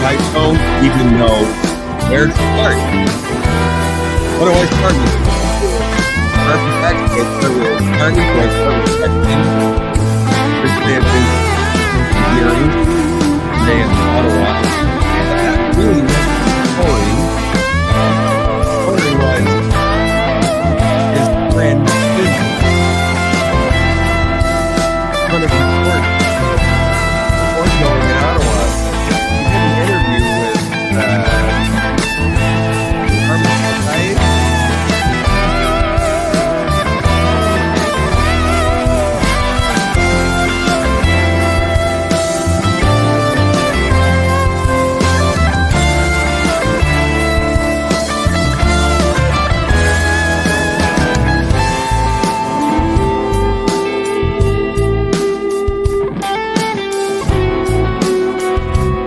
I don't even know where to start. What do I start with? Architect, Carney, do I start with texting? Yesterday I've been hearing today in Ottawa. And that really was the story. The story was his friend business. One of his work. Before going in Ottawa, he did an interview with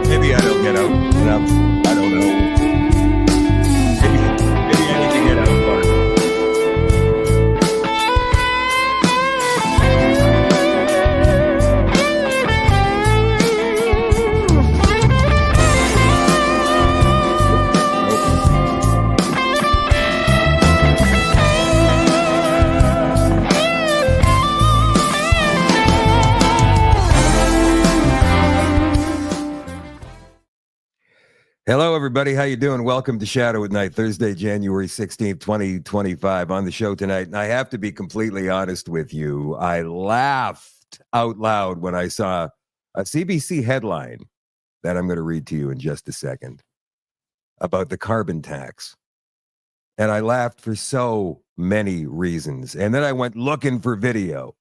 maybe I don't get out enough. I don't know. Maybe I need to get out more. Hello, everybody. How you doing? Welcome to Shadow at Night, Thursday, January 16th, 2025. On the show tonight, and I have to be completely honest with you, I laughed out loud when I saw a CBC headline that I'm going to read to you in just a second about the carbon tax. And I laughed for so many reasons. And then I went looking for video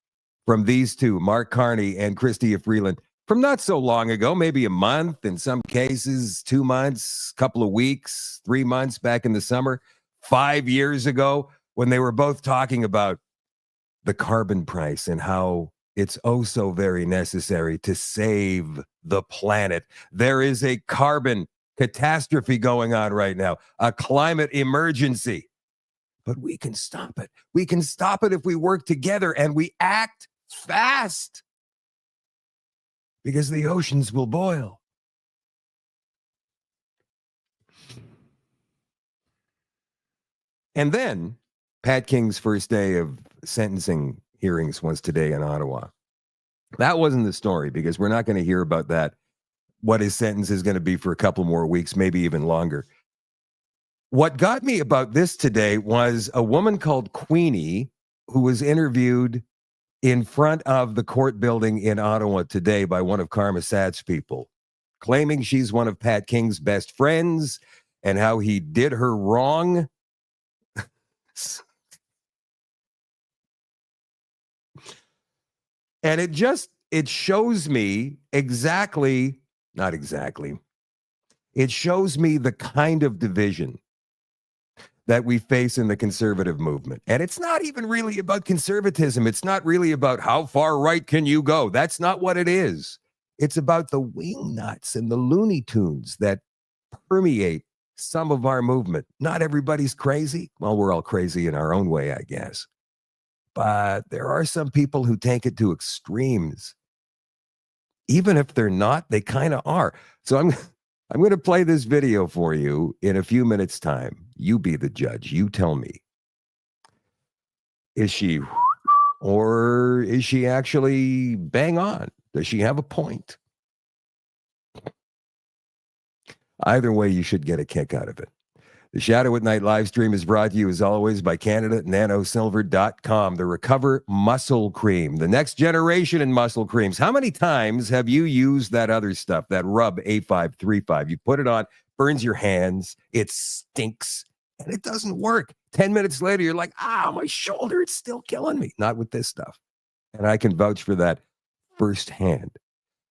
from these two, Mark Carney and Chrystia Freeland, from not so long ago, maybe a month, in some cases, 2 months, couple of weeks, 3 months back in the summer, 5 years ago, when they were both talking about the carbon price and how it's oh so very necessary to save the planet. There is a carbon catastrophe going on right now, a climate emergency. But we can stop it. We can stop it if we work together and we act fast. Because the oceans will boil. And then, Pat King's first day of sentencing hearings was today in Ottawa. That wasn't the story, because we're not going to hear about that, what his sentence is going to be for a couple more weeks, maybe even longer. What got me about this today was a woman called Queenie, who was interviewed in front of the court building in Ottawa today by one of Karma Sad's people, claiming she's one of Pat King's best friends and how he did her wrong. And it shows me not exactly, it shows me the kind of division that we face in the conservative movement. And it's not even really about conservatism. It's not really about how far right can you go. That's not what it is. It's about the wingnuts and the Looney Tunes that permeate some of our movement. Not everybody's crazy. Well, we're all crazy in our own way, I guess. But there are some people who take it to extremes. Even if they're not, they kind of are. So I'm going to play this video for you in a few minutes' time. You be the judge. You tell me. Is she, or is she actually bang on? Does she have a point? Either way, you should get a kick out of it. The Shadow at Night live stream is brought to you, as always, by CanadaNanoSilver.com, the Recover Muscle Cream, the next generation in muscle creams. How many times have you used that other stuff, that Rub A535? You put it on, burns your hands, it stinks, and it doesn't work. 10 minutes later, you're like, my shoulder, it's still killing me. Not with this stuff. And I can vouch for that firsthand.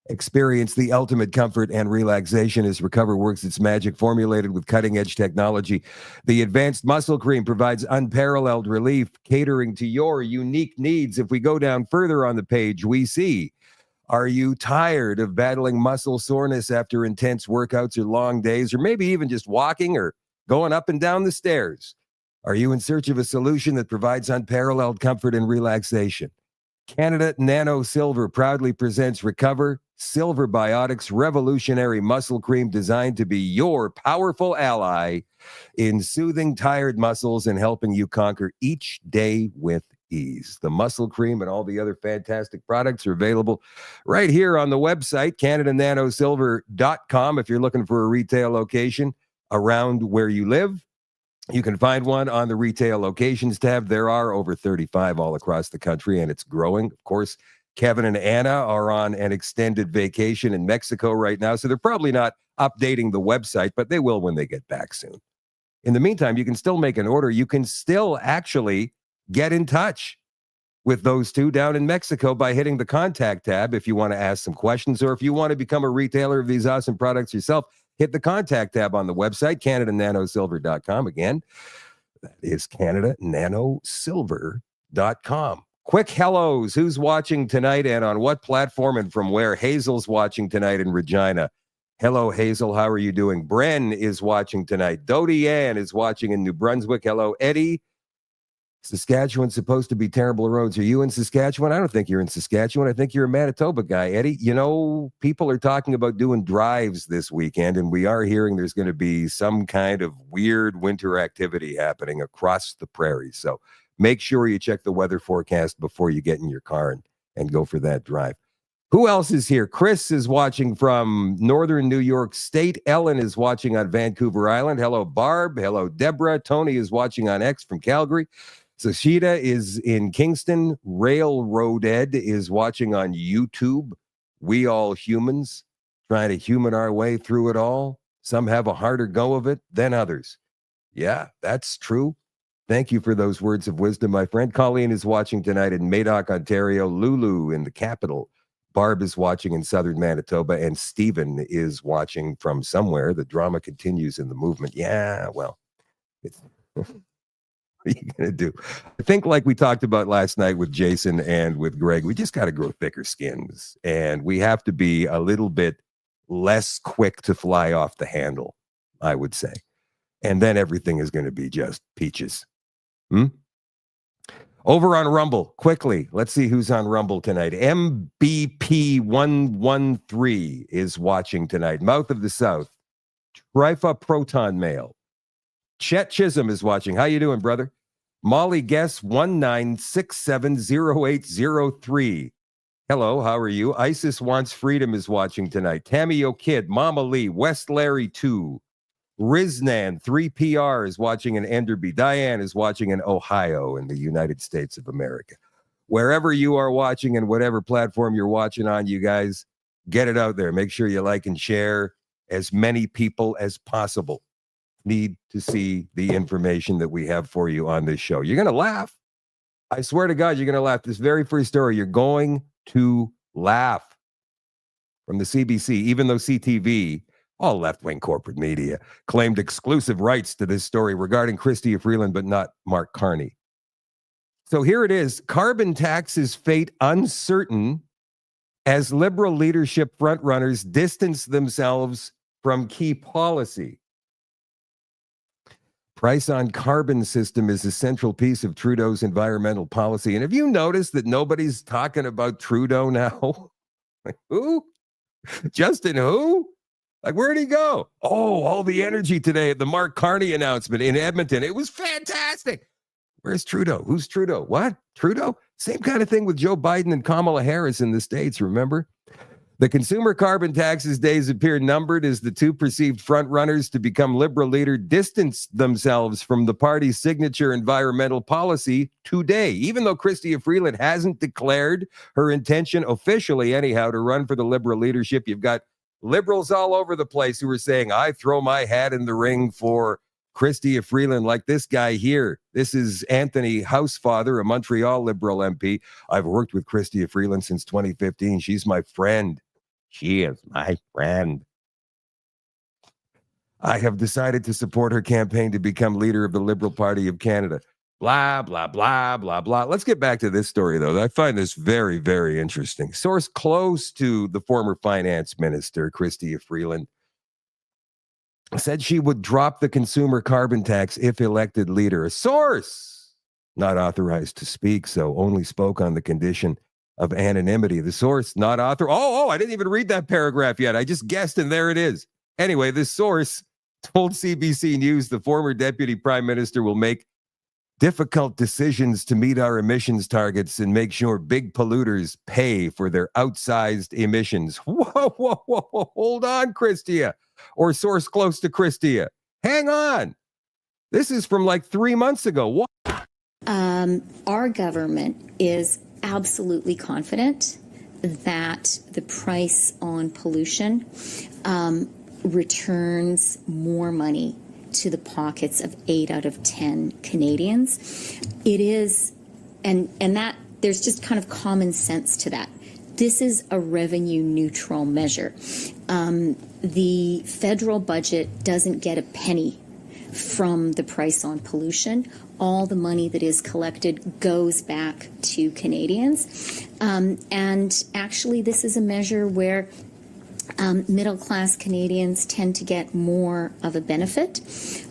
Experience the ultimate comfort and relaxation as Recover works its magic, formulated with cutting-edge technology. The Advanced Muscle Cream provides unparalleled relief, catering to your unique needs. If we go down further on the page, we see, are you tired of battling muscle soreness after intense workouts or long days, or maybe even just walking or going up and down the stairs? Are you in search of a solution that provides unparalleled comfort and relaxation? Canada Nano Silver proudly presents Recover Silver Biotics revolutionary muscle cream designed to be your powerful ally in soothing tired muscles and helping you conquer each day with ease. The muscle cream and all the other fantastic products are available right here on the website, CanadaNanoSilver.com. If you're looking for a retail location around where you live, you can find one on the retail locations tab. There are over 35 all across the country, and it's growing. Of course, Kevin and Anna are on an extended vacation in Mexico right now, so they're probably not updating the website, but they will when they get back soon. In the meantime, you can still make an order. You can still actually get in touch with those two down in Mexico by hitting the contact tab if you want to ask some questions, or if you want to become a retailer of these awesome products yourself, hit the contact tab on the website, CanadaNanoSilver.com. Again, that is CanadaNanoSilver.com. Quick hellos. Who's watching tonight and on what platform and from where? Hazel's watching tonight in Regina. Hello, Hazel. How are you doing? Bren is watching tonight. Dodie Ann is watching in New Brunswick. Hello, Eddie. Saskatchewan's supposed to be terrible roads. Are you in Saskatchewan? I don't think you're in Saskatchewan. I think you're a Manitoba guy, Eddie. You know, people are talking about doing drives this weekend, and we are hearing there's going to be some kind of weird winter activity happening across the prairies. So make sure you check the weather forecast before you get in your car and go for that drive. Who else is here? Chris is watching from northern New York State. Ellen is watching on Vancouver Island. Hello, Barb. Hello, Deborah. Tony is watching on X from Calgary. Sashida is in Kingston. Railroad Ed is watching on YouTube. We all humans trying to human our way through it all. Some have a harder go of it than others. Yeah, that's true. Thank you for those words of wisdom, my friend. Colleen is watching tonight in Madoc, Ontario. Lulu in the capital. Barb is watching in southern Manitoba. And Stephen is watching from somewhere. The drama continues in the movement. Yeah, well, it's... What are you going to do? I think, like we talked about last night with Jason and with Greg, we just got to grow thicker skins, and we have to be a little bit less quick to fly off the handle, I would say. And then everything is going to be just peaches. Over on Rumble, quickly, let's see who's on Rumble tonight. MBP113 is watching tonight. Mouth of the South. Trifa Proton Mail. Chet Chisholm is watching. How you doing, brother? Molly Guess 19670803. Hello, how are you? Isis Wants Freedom is watching tonight. Tammy O'Kid, Mama Lee, West Larry 2. Riznan 3PR is watching in Enderby. Diane is watching in Ohio in the United States of America. Wherever you are watching and whatever platform you're watching on, you guys, get it out there. Make sure you like and share as many people as possible. Need to see the information that we have for you on this show. You're going to laugh. I swear to God, you're going to laugh. This very first story, you're going to laugh. From the CBC, even though CTV, all left-wing corporate media, claimed exclusive rights to this story regarding Chrystia Freeland, but not Mark Carney. So here it is. Carbon tax's fate uncertain as Liberal leadership frontrunners distance themselves from key policy. Price on carbon system is a central piece of Trudeau's environmental policy. And have you noticed that nobody's talking about Trudeau now? Like, who? Justin who? Like, where'd he go? Oh, all the energy today at the Mark Carney announcement in Edmonton. It was fantastic. Where's Trudeau? Who's Trudeau? What? Trudeau? Same kind of thing with Joe Biden and Kamala Harris in the States, remember? The consumer carbon tax's days appear numbered as the two perceived frontrunners to become Liberal leader distanced themselves from the party's signature environmental policy today. Even though Chrystia Freeland hasn't declared her intention officially anyhow to run for the Liberal leadership, you've got Liberals all over the place who are saying, I throw my hat in the ring for Chrystia Freeland, like this guy here. This is Anthony Housefather, a Montreal Liberal MP. I've worked with Chrystia Freeland since 2015. She's my friend. She is my friend. I have decided to support her campaign to become leader of the Liberal Party of Canada. Blah, blah, blah, blah, blah. Let's get back to this story, though. I find this very, very interesting. Source close to the former finance minister, Chrystia Freeland, said she would drop the consumer carbon tax if elected leader. A source not authorized to speak, so only spoke on the condition of anonymity. The source, not author. Oh, I didn't even read that paragraph yet. I just guessed, and there it is. Anyway, this source told CBC News the former deputy prime minister will make difficult decisions to meet our emissions targets and make sure big polluters pay for their outsized emissions. Whoa, hold on, Chrystia, or source close to Chrystia. Hang on. This is from like 3 months ago. What? Our government is absolutely confident that the price on pollution returns more money to the pockets of 8 out of 10 Canadians. It is, and that there's just kind of common sense to that. This is a revenue neutral measure. The federal budget doesn't get a penny from the price on pollution. All the money that is collected goes back to Canadians. And actually, this is a measure where middle-class Canadians tend to get more of a benefit.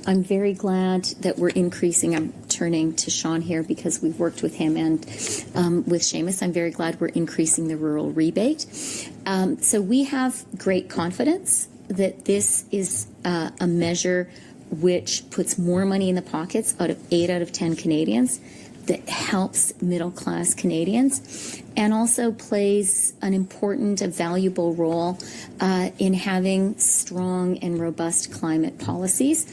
I'm very glad that we're increasing. I'm turning to Sean here because we've worked with him and with Seamus. I'm very glad we're increasing the rural rebate. So we have great confidence that this is a measure which puts more money in the pockets out of 8 out of 10 Canadians, that helps middle-class Canadians, and also plays an important, a valuable role in having strong and robust climate policies.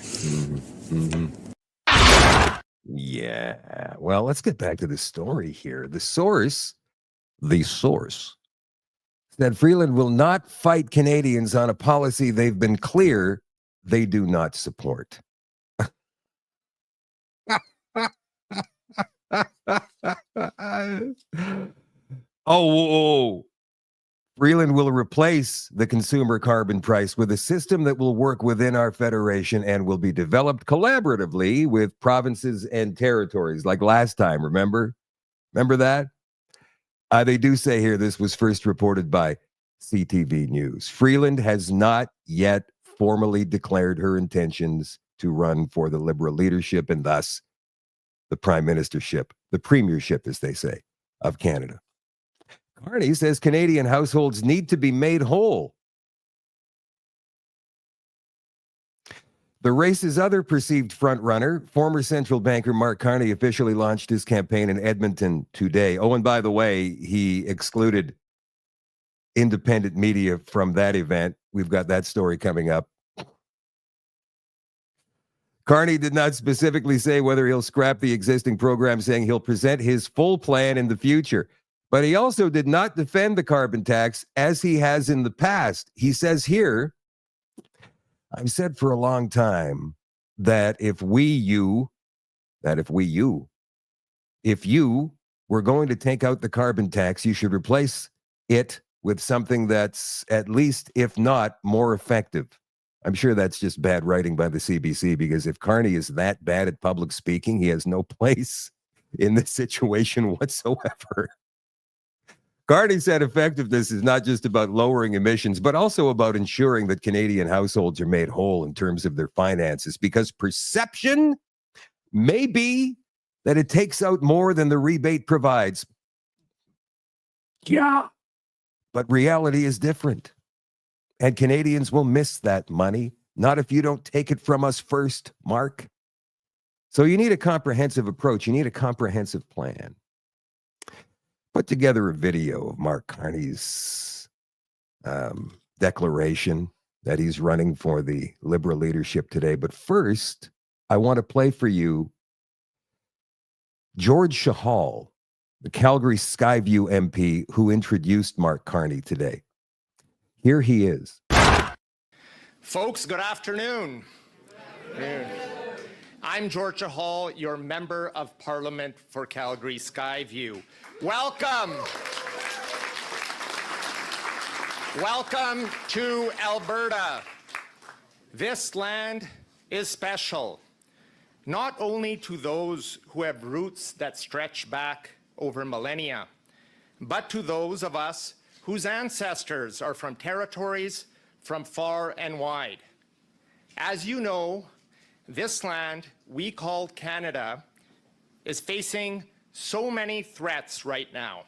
Yeah. Well, let's get back to the story here. The source said Freeland will not fight Canadians on a policy they've been clear they do not support. Freeland will replace the consumer carbon price with a system that will work within our federation and will be developed collaboratively with provinces and territories, like last time. Remember that? They do say here this was first reported by CTV News. Freeland has not yet formally declared her intentions to run for the Liberal leadership and thus the prime ministership, the premiership, as they say, of Canada. Carney says Canadian households need to be made whole. The race's other perceived frontrunner, former central banker Mark Carney, officially launched his campaign in Edmonton today. Oh, and by the way, he excluded independent media from that event. We've got that story coming up. Carney did not specifically say whether he'll scrap the existing program, saying he'll present his full plan in the future. But he also did not defend the carbon tax as he has in the past. He says here, I've said for a long time that if you were going to take out the carbon tax, you should replace it with something that's at least, if not, more effective. I'm sure that's just bad writing by the CBC, because if Carney is that bad at public speaking, he has no place in this situation whatsoever. Carney said effectiveness is not just about lowering emissions, but also about ensuring that Canadian households are made whole in terms of their finances, because perception may be that it takes out more than the rebate provides. Yeah. But reality is different. And Canadians will miss that money, not if you don't take it from us first, Mark. So you need a comprehensive approach. You need a comprehensive plan. Put together a video of Mark Carney's declaration that he's running for the Liberal leadership today. But first, I want to play for you George Shahal, the Calgary Skyview MP who introduced Mark Carney today. Here he is. Folks, good afternoon. I'm George Shahal, your Member of Parliament for Calgary Skyview. Welcome. Welcome to Alberta. This land is special, not only to those who have roots that stretch back over millennia, but to those of us whose ancestors are from territories from far and wide. As you know, this land we call Canada is facing so many threats right now.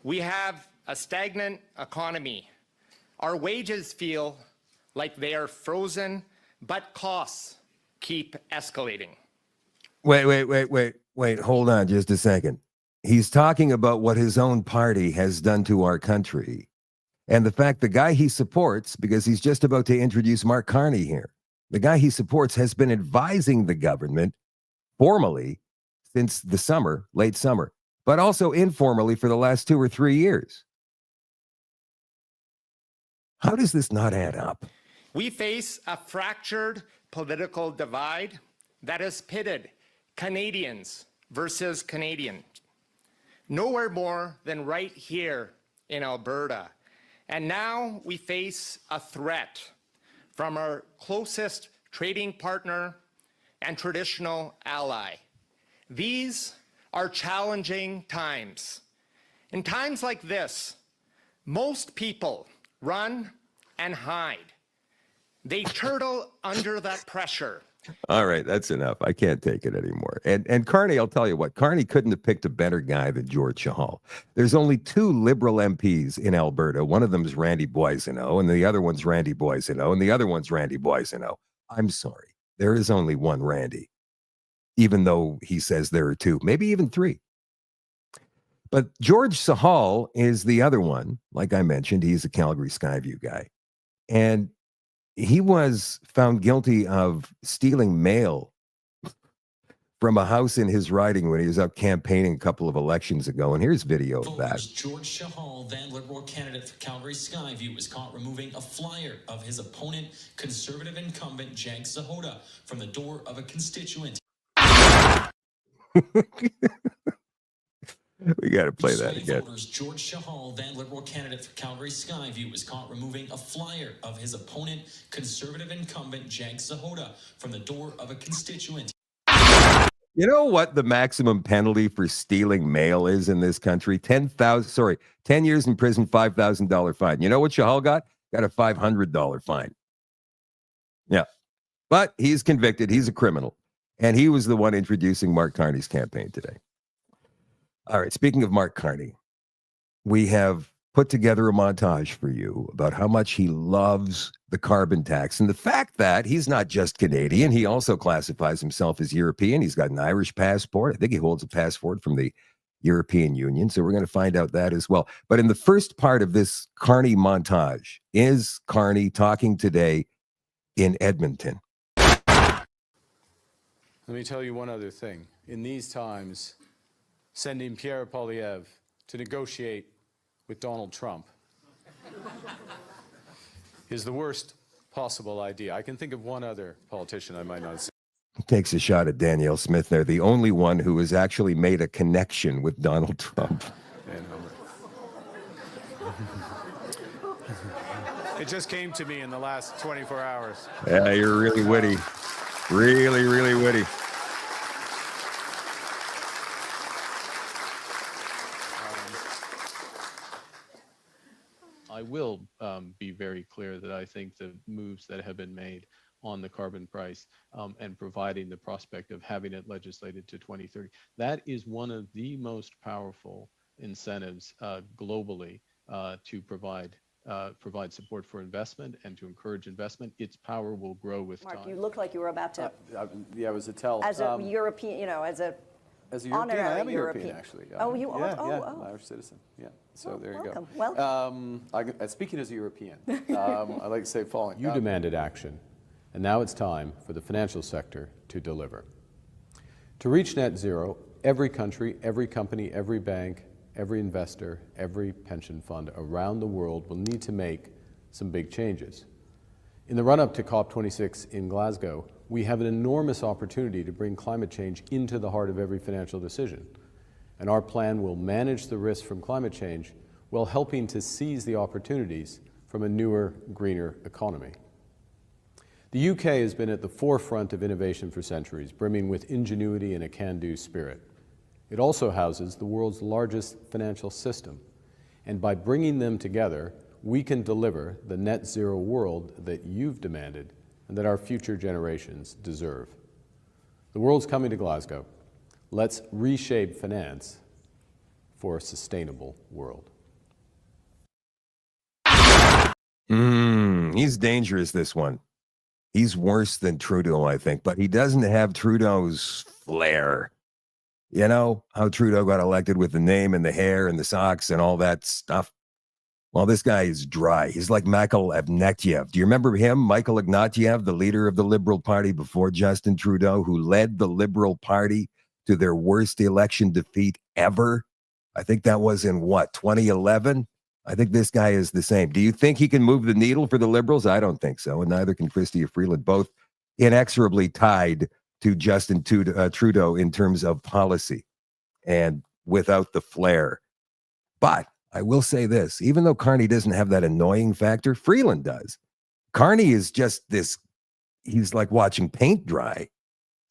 We have a stagnant economy. Our wages feel like they are frozen, but costs keep escalating. Wait, hold on just a second. He's talking about what his own party has done to our country. And the fact the guy he supports, because he's just about to introduce Mark Carney here, the guy he supports has been advising the government formally since the summer, late summer, but also informally for the last 2 or 3 years. How does this not add up? We face a fractured political divide that has pitted Canadians versus Canadians. Nowhere more than right here in Alberta. And now we face a threat from our closest trading partner and traditional ally. These are challenging times. In times like this, most people run and hide. They turtle under that pressure. All right, that's enough. I can't take it anymore. And Carney, I'll tell you what, Carney couldn't have picked a better guy than George Chahal. There's only 2 Liberal MPs in Alberta. One of them is Randy Boissonneau, and the other one's Randy Boissonneau, and the other one's Randy Boissonneau. I'm sorry. There is only one Randy, even though he says there are 2, maybe even 3. But George Chahal is the other one. Like I mentioned, he's a Calgary Skyview guy. And he was found guilty of stealing mail from a house in his riding when he was out campaigning a couple of elections ago. And here's video of that. George Chahal, then Liberal candidate for Calgary Skyview, was caught removing a flyer of his opponent, Conservative incumbent Jag Sahota, from the door of a constituent. We got to play that again. Voters, George Chahal, then Liberal candidate for Calgary Skyview, was caught removing a flyer of his opponent, Conservative incumbent Jag Sahota, from the door of a constituent. You know what the maximum penalty for stealing mail is in this country? 10 years in prison, $5,000 fine. You know what Chahal got? Got a $500 fine. Yeah. But he's convicted. He's a criminal. And he was the one introducing Mark Carney's campaign today. All right, speaking of Mark Carney, we have put together a montage for you about how much he loves the carbon tax and the fact that he's not just Canadian. He also classifies himself as European. He's got an Irish passport. I think he holds a passport from the European Union. So we're going to find out that as well. But in the first part of this Carney montage is Carney talking today in Edmonton. Let me tell you one other thing. In these times, sending Pierre Poilievre to negotiate with Donald Trump is the worst possible idea. I can think of one other politician I might not say. Takes a shot at Danielle Smith there, the only one who has actually made a connection with Donald Trump. It just came to me in the last 24 hours. Yeah, you're really witty. Really, really witty. I will be very clear that I think the moves that have been made on the carbon price and providing the prospect of having it legislated to 2030, that is one of the most powerful incentives globally to provide support for investment and to encourage investment. Its power will grow with time. Mark, you look like you were about to. Yeah, it was a tell. As a European, as a European, I am a European, actually. Oh, you are? Yeah, Oh, yeah, oh. I'm an Irish citizen. Yeah, so there welcome. you go. Welcome. Speaking as a European, I like to say following. You demanded action, and now it's time for the financial sector to deliver. To reach net zero, every country, every company, every bank, every investor, every pension fund around the world will need to make some big changes. In the run-up to COP26 in Glasgow, we have an enormous opportunity to bring climate change into the heart of every financial decision. And our plan will manage the risks from climate change while helping to seize the opportunities from a newer, greener economy. The UK has been at the forefront of innovation for centuries, brimming with ingenuity and a can-do spirit. It also houses the world's largest financial system. And by bringing them together, we can deliver the net zero world that you've demanded and that our future generations deserve. The world's coming to Glasgow. Let's reshape finance for a sustainable world. He's dangerous, this one. He's worse than Trudeau, I think, but he doesn't have Trudeau's flair. You know how Trudeau got elected with the name and the hair and the socks and all that stuff? Well, this guy is dry. He's like Michael Ignatieff. Do you remember him? Michael Ignatieff, the leader of the Liberal Party before Justin Trudeau, who led the Liberal Party to their worst election defeat ever. I think that was in 2011? I think this guy is the same. Do you think he can move the needle for the Liberals? I don't think so. And neither can Chrystia Freeland, both inexorably tied to Justin Trudeau in terms of policy and without the flair. But I will say this, even though Carney doesn't have that annoying factor, Freeland does. Carney is just this, he's like watching paint dry.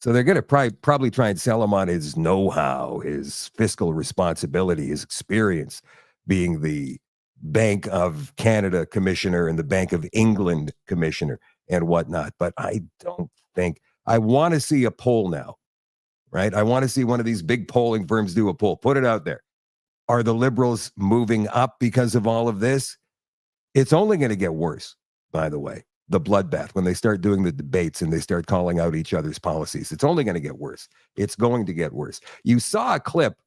So they're going to probably try and sell him on his know-how, his fiscal responsibility, his experience being the Bank of Canada commissioner and the Bank of England commissioner and whatnot. But I don't think, I want to see a poll now, right? I want to see one of these big polling firms do a poll. Put it out there. Are the Liberals moving up because of all of this? It's only going to get worse, by the way. The bloodbath, when they start doing the debates and they start calling out each other's policies, it's only going to get worse. It's going to get worse. You saw a clip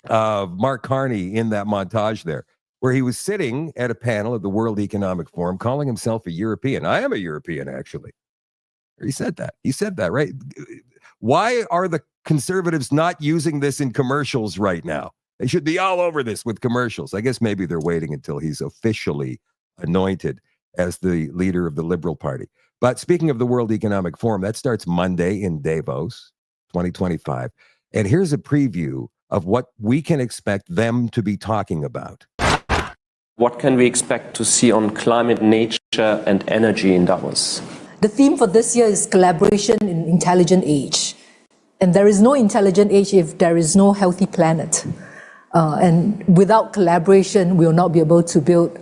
of Mark Carney in that montage there, where he was sitting at a panel at the World Economic Forum calling himself a European. I am a European, actually. He said that. He said that, right? Why are the conservatives not using this in commercials right now? They should be all over this with commercials. I guess maybe they're waiting until he's officially anointed as the leader of the Liberal Party. But speaking of the World Economic Forum, that starts Monday in Davos, 2025. And here's a preview of what we can expect them to be talking about. What can we expect to see on climate, nature, and energy in Davos? The theme for this year is collaboration in intelligent age. And there is no intelligent age if there is no healthy planet. And without collaboration, we will not be able to build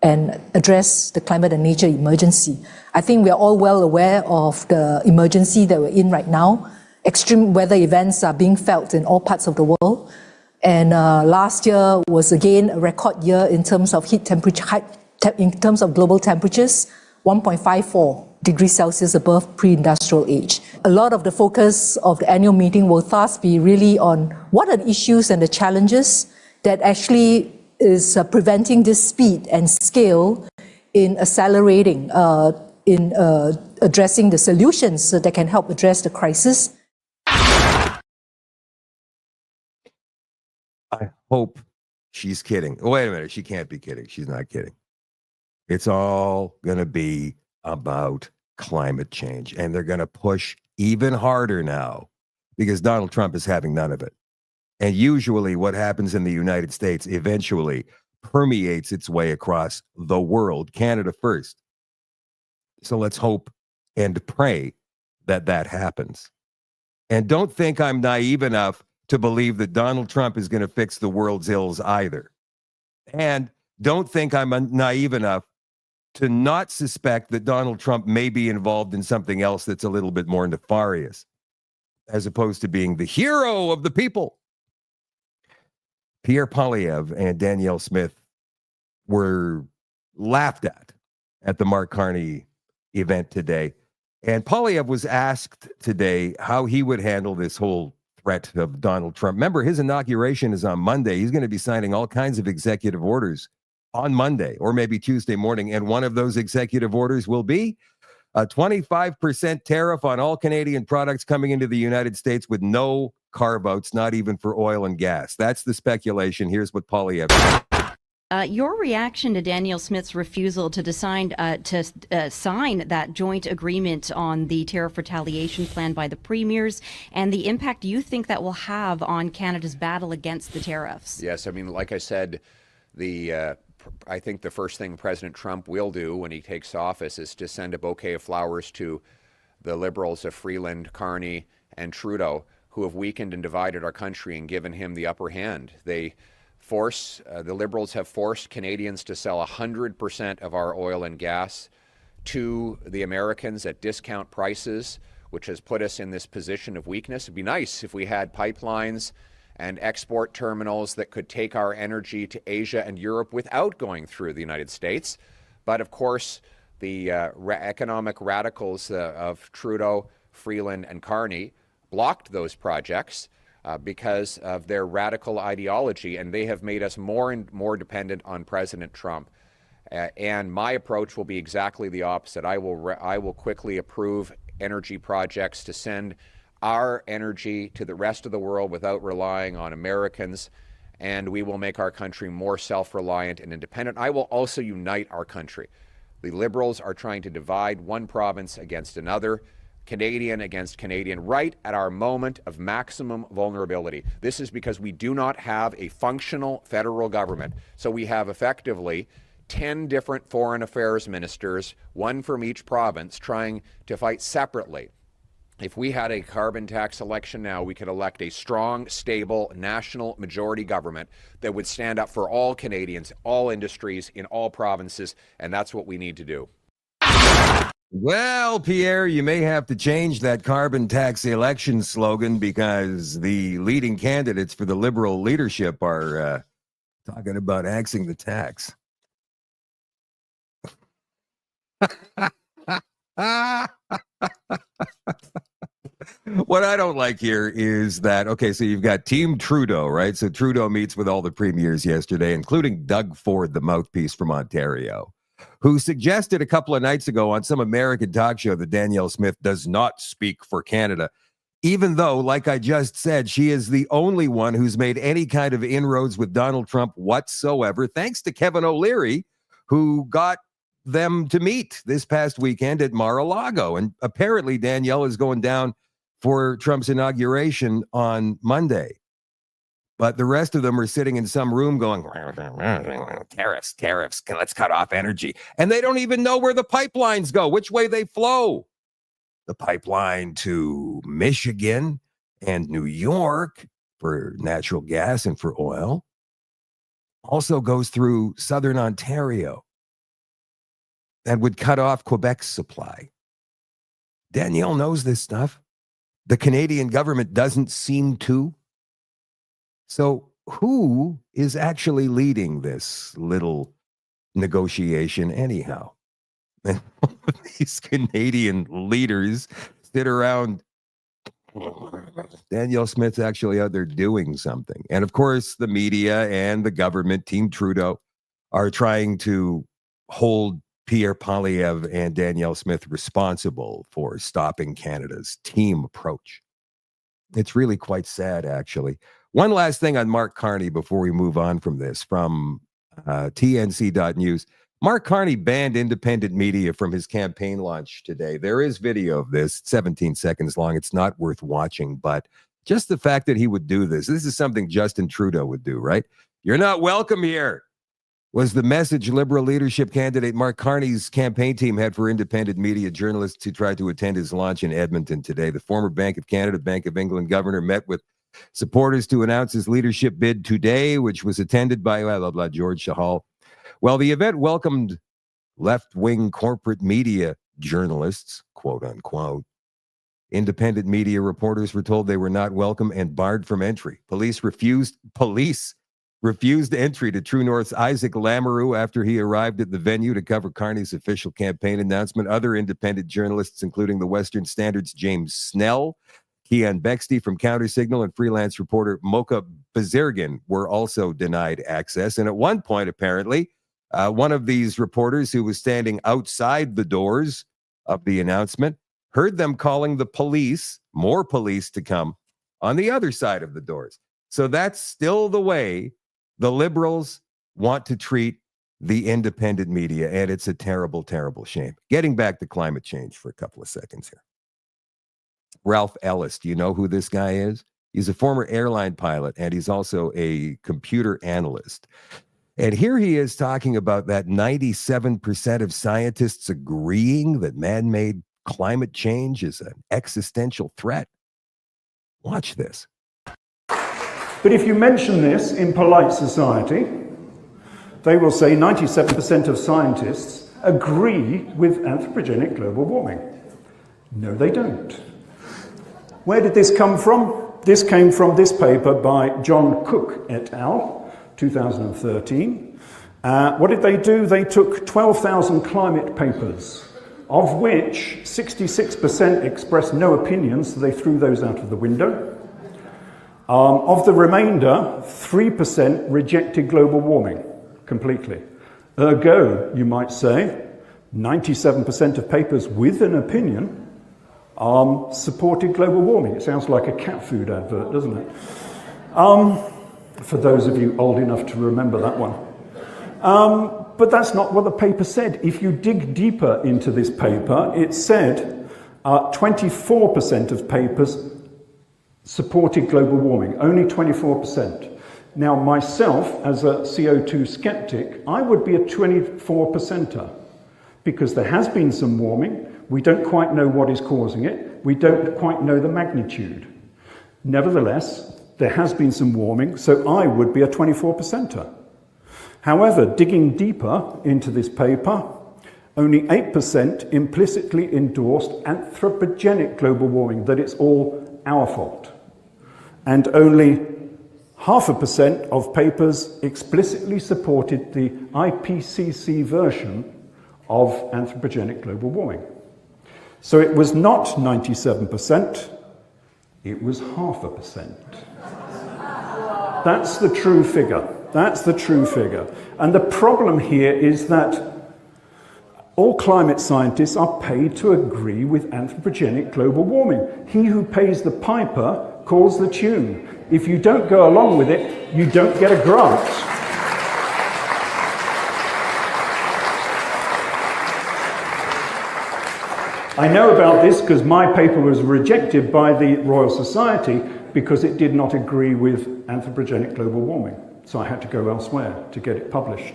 and address the climate and nature emergency. I think we are all well aware of the emergency that we're in right now. Extreme weather events are being felt in all parts of the world. And last year was again a record year in terms of in terms of global temperatures, 1.54 degrees Celsius above pre-industrial age. A lot of the focus of the annual meeting will thus be really on what are the issues and the challenges that actually is preventing this speed and scale in accelerating, in addressing the solutions that can help address the crisis. I hope she's kidding. Oh, wait a minute. She can't be kidding. She's not kidding. It's all going to be about climate change. And they're going to push even harder now because Donald Trump is having none of it. And usually what happens in the United States eventually permeates its way across the world, Canada first. So let's hope and pray that that happens. And don't think I'm naive enough to believe that Donald Trump is going to fix the world's ills either. And don't think I'm naive enough to not suspect that Donald Trump may be involved in something else that's a little bit more nefarious, as opposed to being the hero of the people. Pierre Poilievre and Danielle Smith were laughed at the Mark Carney event today. And Poilievre was asked today how he would handle this whole threat of Donald Trump. Remember, his inauguration is on Monday. He's going to be signing all kinds of executive orders on Monday or maybe Tuesday morning. And one of those executive orders will be a 25% tariff on all Canadian products coming into the United States with no carve-outs, not even for oil and gas. That's the speculation. Here's what Poilievre said. Your reaction to Danielle Smith's refusal to sign that joint agreement on the tariff retaliation plan by the premiers and the impact you think that will have on Canada's battle against the tariffs? Yes, I mean, like I said, I think the first thing President Trump will do when he takes office is to send a bouquet of flowers to the Liberals of Freeland, Carney, and Trudeau, who have weakened and divided our country and given him the upper hand. The Liberals have forced Canadians to sell 100% of our oil and gas to the Americans at discount prices, which has put us in this position of weakness. It'd be nice if we had pipelines and export terminals that could take our energy to Asia and Europe without going through the United States. But of course, the economic radicals of Trudeau, Freeland, and Carney blocked those projects because of their radical ideology, and they have made us more and more dependent on President Trump. And my approach will be exactly the opposite. I will quickly approve energy projects to send our energy to the rest of the world without relying on Americans, and we will make our country more self-reliant and independent. I will also unite our country. The Liberals are trying to divide one province against another, Canadian against Canadian, right at our moment of maximum vulnerability. This is because we do not have a functional federal government. So we have effectively 10 different foreign affairs ministers, one from each province, trying to fight separately. If we had a carbon tax election now, we could elect a strong, stable, national majority government that would stand up for all Canadians, all industries, in all provinces, and that's what we need to do. Well, Pierre, you may have to change that carbon tax election slogan because the leading candidates for the Liberal leadership are talking about axing the tax. What I don't like here is that, okay, so you've got Team Trudeau, right? So Trudeau meets with all the premiers yesterday, including Doug Ford, the mouthpiece from Ontario, who suggested a couple of nights ago on some American talk show that Danielle Smith does not speak for Canada, even though, like I just said, she is the only one who's made any kind of inroads with Donald Trump whatsoever, thanks to Kevin O'Leary, who got them to meet this past weekend at Mar-a-Lago. And apparently Danielle is going down for Trump's inauguration on Monday. But the rest of them are sitting in some room going, tariffs, let's cut off energy. And they don't even know where the pipelines go, which way they flow. The pipeline to Michigan and New York for natural gas and for oil also goes through southern Ontario. That would cut off Quebec's supply. Danielle knows this stuff. The Canadian government doesn't seem to. So who is actually leading this little negotiation anyhow? And these Canadian leaders sit around. Danielle Smith's actually out there doing something. And of course, the media and the government, Team Trudeau, are trying to hold Pierre Poilievre and Danielle Smith responsible for stopping Canada's team approach. It's really quite sad, actually. One last thing on Mark Carney before we move on from this, from TNC.news. Mark Carney banned independent media from his campaign launch today. There is video of this, 17 seconds long. It's not worth watching, but just the fact that he would do this is something Justin Trudeau would do, right? You're not welcome here, was the message Liberal leadership candidate Mark Carney's campaign team had for independent media journalists who tried to attend his launch in Edmonton today. The former Bank of Canada, Bank of England governor met with supporters to announce his leadership bid today, which was attended by George Shahal. Well, the event welcomed left-wing corporate media journalists, quote unquote. Independent media reporters were told they were not welcome and barred from entry. Police refused entry to True North's Isaac Lamoureux after he arrived at the venue to cover Carney's official campaign announcement. Other independent journalists, including the Western Standard's James Snell, Kian Bexty from Countersignal, and freelance reporter Mocha Bazirgan, were also denied access. And at one point, apparently, one of these reporters who was standing outside the doors of the announcement heard them calling the police, more police to come, on the other side of the doors. So that's still the way the Liberals want to treat the independent media, and it's a terrible, terrible shame. Getting back to climate change for a couple of seconds here. Ralph Ellis, do you know who this guy is? He's a former airline pilot, and he's also a computer analyst. And here he is talking about that 97% of scientists agreeing that man-made climate change is an existential threat. Watch this. But if you mention this in polite society, they will say 97% of scientists agree with anthropogenic global warming. No, they don't. Where did this come from? This came from this paper by John Cook et al., 2013. What did they do? They took 12,000 climate papers, of which 66% expressed no opinion, so they threw those out of the window. Of the remainder, 3% rejected global warming completely. Ergo, you might say, 97% of papers with an opinion supported global warming. It sounds like a cat food advert, doesn't it? For those of you old enough to remember that one. But that's not what the paper said. If you dig deeper into this paper, it said 24% of papers supported global warming, only 24%. Now, myself, as a CO2 skeptic, I would be a 24%er, because there has been some warming. We don't quite know what is causing it. We don't quite know the magnitude. Nevertheless, there has been some warming, so I would be a 24%er. However, digging deeper into this paper, only 8% implicitly endorsed anthropogenic global warming, that it's all our fault. And only 0.5% of papers explicitly supported the IPCC version of anthropogenic global warming. So it was not 97%, it was 0.5%. That's the true figure. That's the true figure. And the problem here is that all climate scientists are paid to agree with anthropogenic global warming. He who pays the piper calls the tune. If you don't go along with it, you don't get a grant. I know about this because my paper was rejected by the Royal Society because it did not agree with anthropogenic global warming. So I had to go elsewhere to get it published.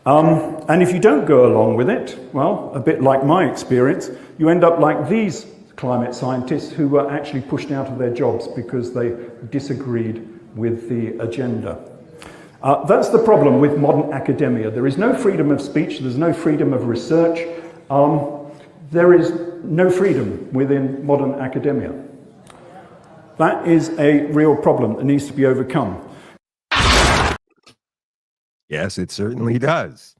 And if you don't go along with it, well, a bit like my experience, you end up like these climate scientists who were actually pushed out of their jobs because they disagreed with the agenda. That's the problem with modern academia. There is no freedom of speech, there's no freedom of research, there is no freedom within modern academia. That is a real problem that needs to be overcome. Yes, it certainly does.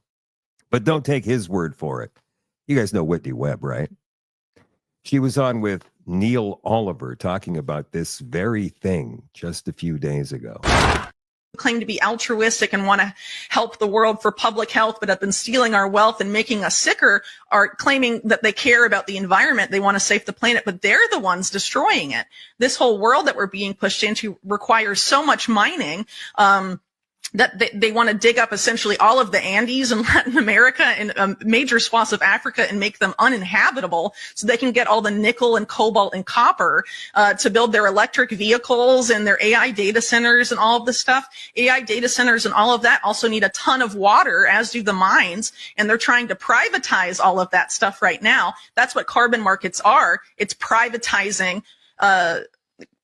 But don't take his word for it. You guys know Whitney Webb, right? She was on with Neil Oliver talking about this very thing just a few days ago. Claim to be altruistic and want to help the world for public health, but have been stealing our wealth and making us sicker, are claiming that they care about the environment. They want to save the planet, but they're the ones destroying it. This whole world that we're being pushed into requires so much mining, that they want to dig up essentially all of the Andes in Latin America and major swaths of Africa and make them uninhabitable so they can get all the nickel and cobalt and copper to build their electric vehicles and their AI data centers and all of this stuff. AI data centers and all of that also need a ton of water, as do the mines, and they're trying to privatize all of that stuff right now. That's what carbon markets are. It's privatizing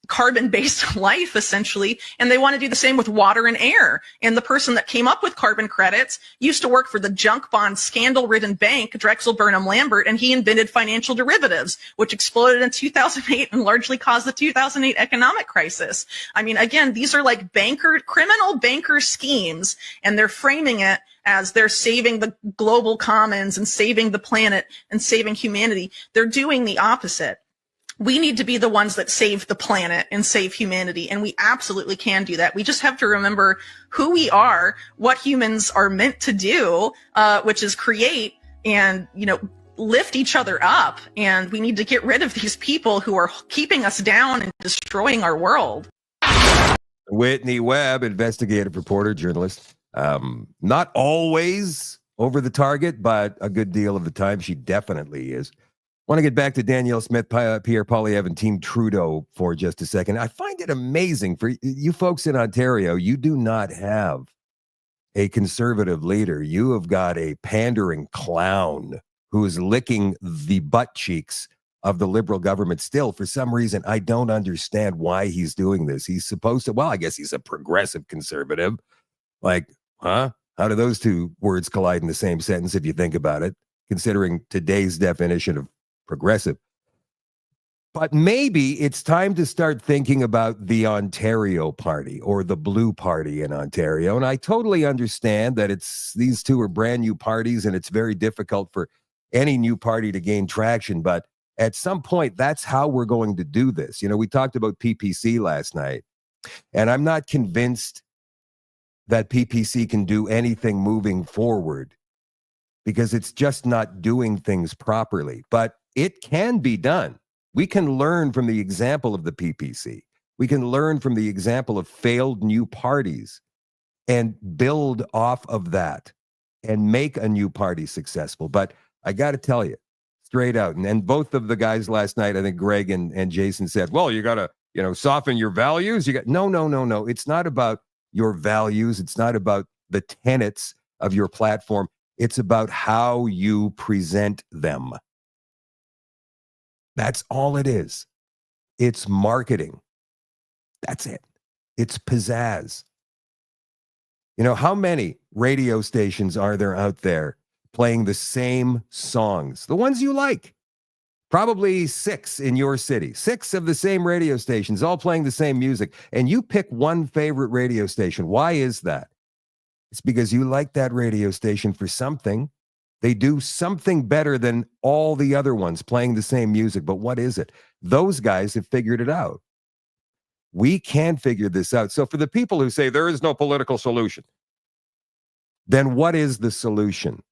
carbon-based life, essentially, and they want to do the same with water and air. And the person that came up with carbon credits used to work for the junk bond scandal-ridden bank, Drexel Burnham Lambert, and he invented financial derivatives, which exploded in 2008 and largely caused the 2008 economic crisis. I mean, again, these are like criminal banker schemes, and they're framing it as they're saving the global commons and saving the planet and saving humanity. They're doing the opposite. We need to be the ones that save the planet and save humanity, and we absolutely can do that. We just have to remember who we are, what humans are meant to do, which is create and, lift each other up. And we need to get rid of these people who are keeping us down and destroying our world. Whitney Webb, investigative reporter, journalist. Not always over the target, but a good deal of the time she definitely is. I want to get back to Danielle Smith Pierre Poilievre and Team Trudeau for just a second. I find it amazing for you folks in Ontario. You do not have a conservative leader. You have got a pandering clown who is licking the butt cheeks of the Liberal government still. For some reason, I don't understand why he's doing this. He's supposed to, I guess he's a progressive conservative. Like, huh? How do those two words collide in the same sentence if you think about it, considering today's definition of progressive? But maybe it's time to start thinking about the Ontario Party or the Blue Party in Ontario. And I totally understand that these two are brand new parties and it's very difficult for any new party to gain traction. But at some point, that's how we're going to do this. We talked about PPC last night, and I'm not convinced that PPC can do anything moving forward because it's just not doing things properly. But it can be done. We can learn from the example of the PPC. We can learn from the example of failed new parties and build off of that and make a new party successful. But I got to tell you, straight out, and both of the guys last night, I think Greg and Jason said, well, you got to, soften your values. No. It's not about your values. It's not about the tenets of your platform. It's about how you present them. That's all it is. It's marketing. That's it. It's pizzazz. How many radio stations are there out there playing the same songs? The ones you like. Probably 6 in your city. 6 of the same radio stations, all playing the same music. And you pick one favorite radio station. Why is that? It's because you like that radio station for something. They do something better than all the other ones playing the same music. But what is it? Those guys have figured it out. We can figure this out. So for the people who say there is no political solution, then what is the solution?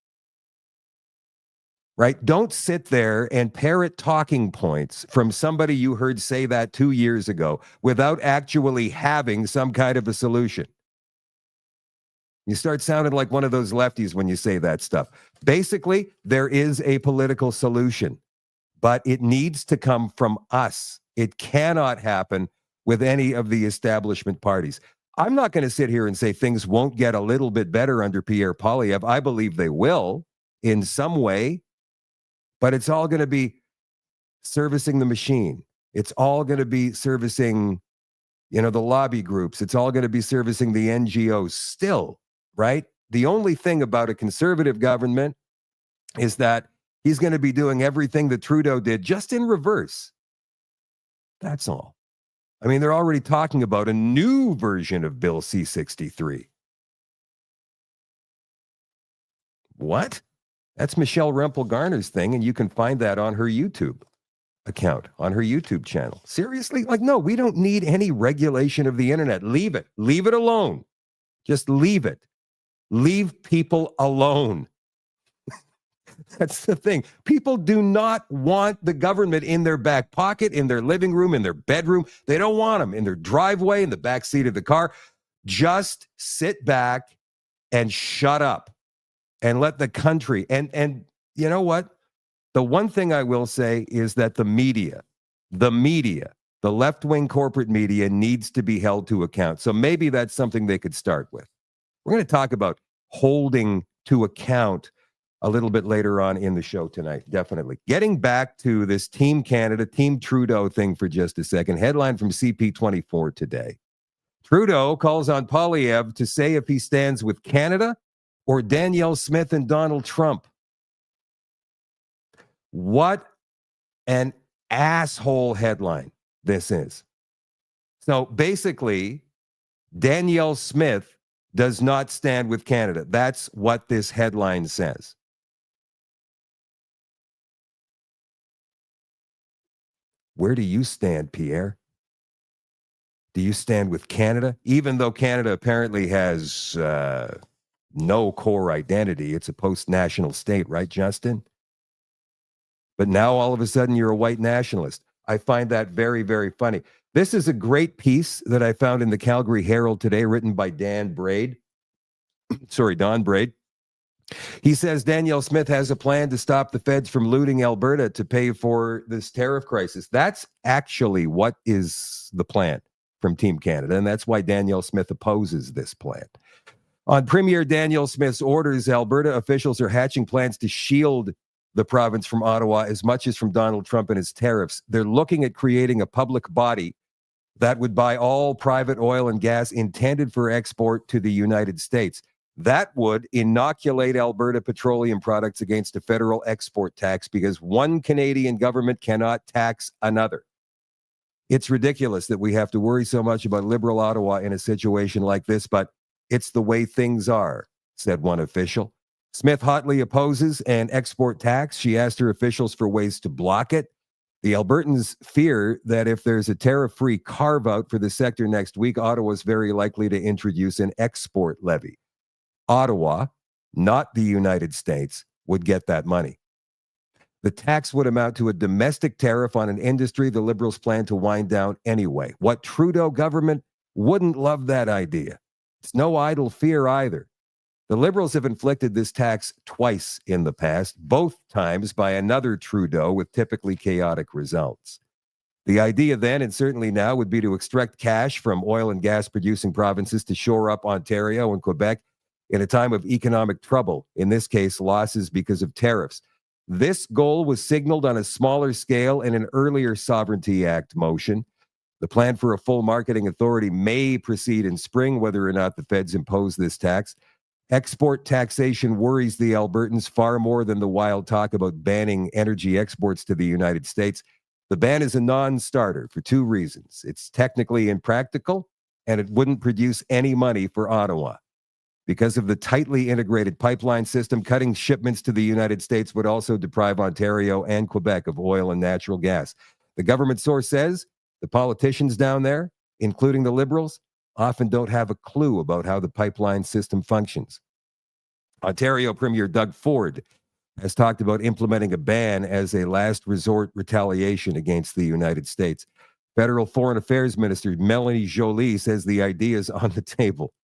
Right? Don't sit there and parrot talking points from somebody you heard say that 2 years ago without actually having some kind of a solution. You start sounding like one of those lefties when you say that stuff. Basically, there is a political solution, but it needs to come from us. It cannot happen with any of the establishment parties. I'm not going to sit here and say things won't get a little bit better under Pierre Poilievre. I believe they will in some way, but it's all going to be servicing the machine. It's all going to be servicing, the lobby groups. It's all going to be servicing the NGOs still, right? The only thing about a conservative government is that he's going to be doing everything that Trudeau did, just in reverse. That's all. I mean, they're already talking about a new version of Bill C-63. What? That's Michelle Rempel-Garner's thing, and you can find that on her YouTube account, on her YouTube channel. Seriously? No, we don't need any regulation of the internet. Leave it. Leave it alone. Just leave it. Leave people alone. That's the thing. People do not want the government in their back pocket, in their living room, in their bedroom. They don't want them in their driveway, in the back seat of the car. Just sit back and shut up and let the country. And you know what? The one thing I will say is that the media, the left-wing corporate media needs to be held to account. So maybe that's something they could start with. We're going to talk about holding to account a little bit later on in the show tonight, definitely. Getting back to this Team Canada, Team Trudeau thing for just a second. Headline from CP24 today. Trudeau calls on Poilievre to say if he stands with Canada or Danielle Smith and Donald Trump. What an asshole headline this is. So basically, Danielle Smith does not stand with Canada. That's what this headline says. Where do you stand, Pierre? Do you stand with Canada? Even though Canada apparently has no core identity, it's a post-national state, right, Justin? But now all of a sudden you're a white nationalist. I find that very, very funny. This is a great piece that I found in the Calgary Herald today, written by Don Braid. He says Danielle Smith has a plan to stop the feds from looting Alberta to pay for this tariff crisis. That's actually what is the plan from Team Canada, and that's why Danielle Smith opposes this plan. On Premier Danielle Smith's orders, Alberta officials are hatching plans to shield the province from Ottawa as much as from Donald Trump and his tariffs. They're looking at creating a public body that would buy all private oil and gas intended for export to the United States. That would inoculate Alberta petroleum products against a federal export tax because one Canadian government cannot tax another. It's ridiculous that we have to worry so much about Liberal Ottawa in a situation like this, but it's the way things are, said one official. Smith hotly opposes an export tax. She asked her officials for ways to block it. The Albertans fear that if there's a tariff-free carve-out for the sector next week, Ottawa is very likely to introduce an export levy. Ottawa, not the United States, would get that money. The tax would amount to a domestic tariff on an industry the Liberals plan to wind down anyway. What Trudeau government wouldn't love that idea? It's no idle fear either. The Liberals have inflicted this tax twice in the past, both times by another Trudeau with typically chaotic results. The idea then, and certainly now, would be to extract cash from oil and gas producing provinces to shore up Ontario and Quebec in a time of economic trouble, in this case, losses because of tariffs. This goal was signaled on a smaller scale in an earlier Sovereignty Act motion. The plan for a full marketing authority may proceed in spring, whether or not the feds impose this tax. Export taxation worries the Albertans far more than the wild talk about banning energy exports to the United States. The ban is a non-starter for two reasons. It's technically impractical, and it wouldn't produce any money for Ottawa. Because of the tightly integrated pipeline system, cutting shipments to the United States would also deprive Ontario and Quebec of oil and natural gas. The government source says the politicians down there, including the Liberals, often don't have a clue about how the pipeline system functions. Ontario Premier Doug Ford has talked about implementing a ban as a last resort retaliation against the United States. Federal Foreign Affairs Minister Melanie Joly says the idea is on the table.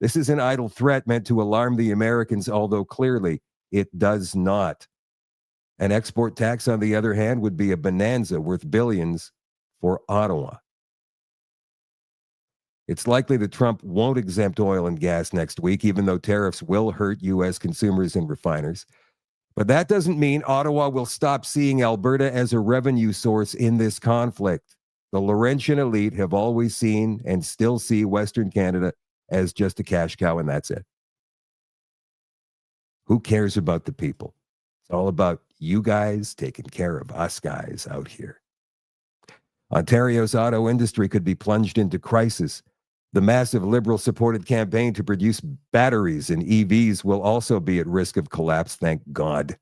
This is an idle threat meant to alarm the Americans, although clearly it does not. An export tax, on the other hand, would be a bonanza worth billions for Ottawa. It's likely that Trump won't exempt oil and gas next week, even though tariffs will hurt U.S. consumers and refiners. But that doesn't mean Ottawa will stop seeing Alberta as a revenue source in this conflict. The Laurentian elite have always seen and still see Western Canada as just a cash cow, and that's it. Who cares about the people? It's all about you guys taking care of us guys out here. Ontario's auto industry could be plunged into crisis. The massive Liberal-supported campaign to produce batteries and EVs will also be at risk of collapse, thank God.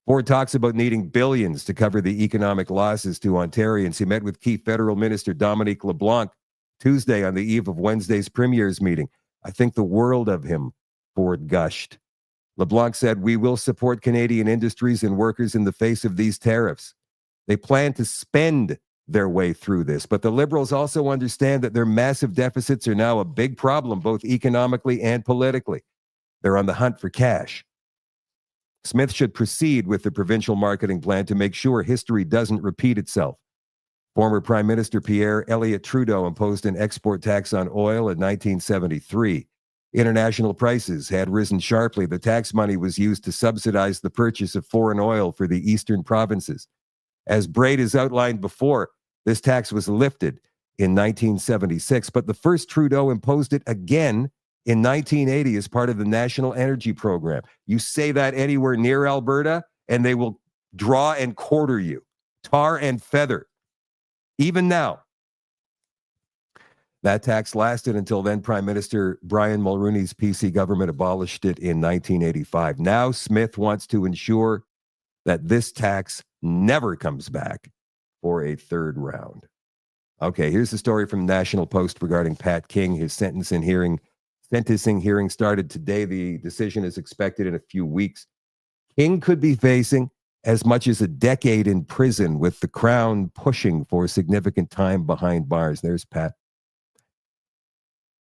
Ford talks about needing billions to cover the economic losses to Ontarians. He met with key federal minister Dominique LeBlanc Tuesday on the eve of Wednesday's premier's meeting. I think the world of him, Ford gushed. LeBlanc said, "We will support Canadian industries and workers in the face of these tariffs. They plan to spend their way through this, but the Liberals also understand that their massive deficits are now a big problem, both economically and politically. They're on the hunt for cash." Smith should proceed with the provincial marketing plan to make sure history doesn't repeat itself. Former Prime Minister Pierre Elliott Trudeau imposed an export tax on oil in 1973. International prices had risen sharply. The tax money was used to subsidize the purchase of foreign oil for the eastern provinces. As Braid has outlined before, this tax was lifted in 1976, but the first Trudeau imposed it again in 1980 as part of the National Energy Program. You say that anywhere near Alberta, and they will draw and quarter you, tar and feather. Even now, that tax lasted until then Prime Minister Brian Mulroney's PC government abolished it in 1985. Now Smith wants to ensure that this tax never comes back for a third round. Okay, here's the story from the National Post regarding Pat King. His sentencing hearing started today. The decision is expected in a few weeks. King could be facing as much as a decade in prison, with the Crown pushing for significant time behind bars. There's Pat.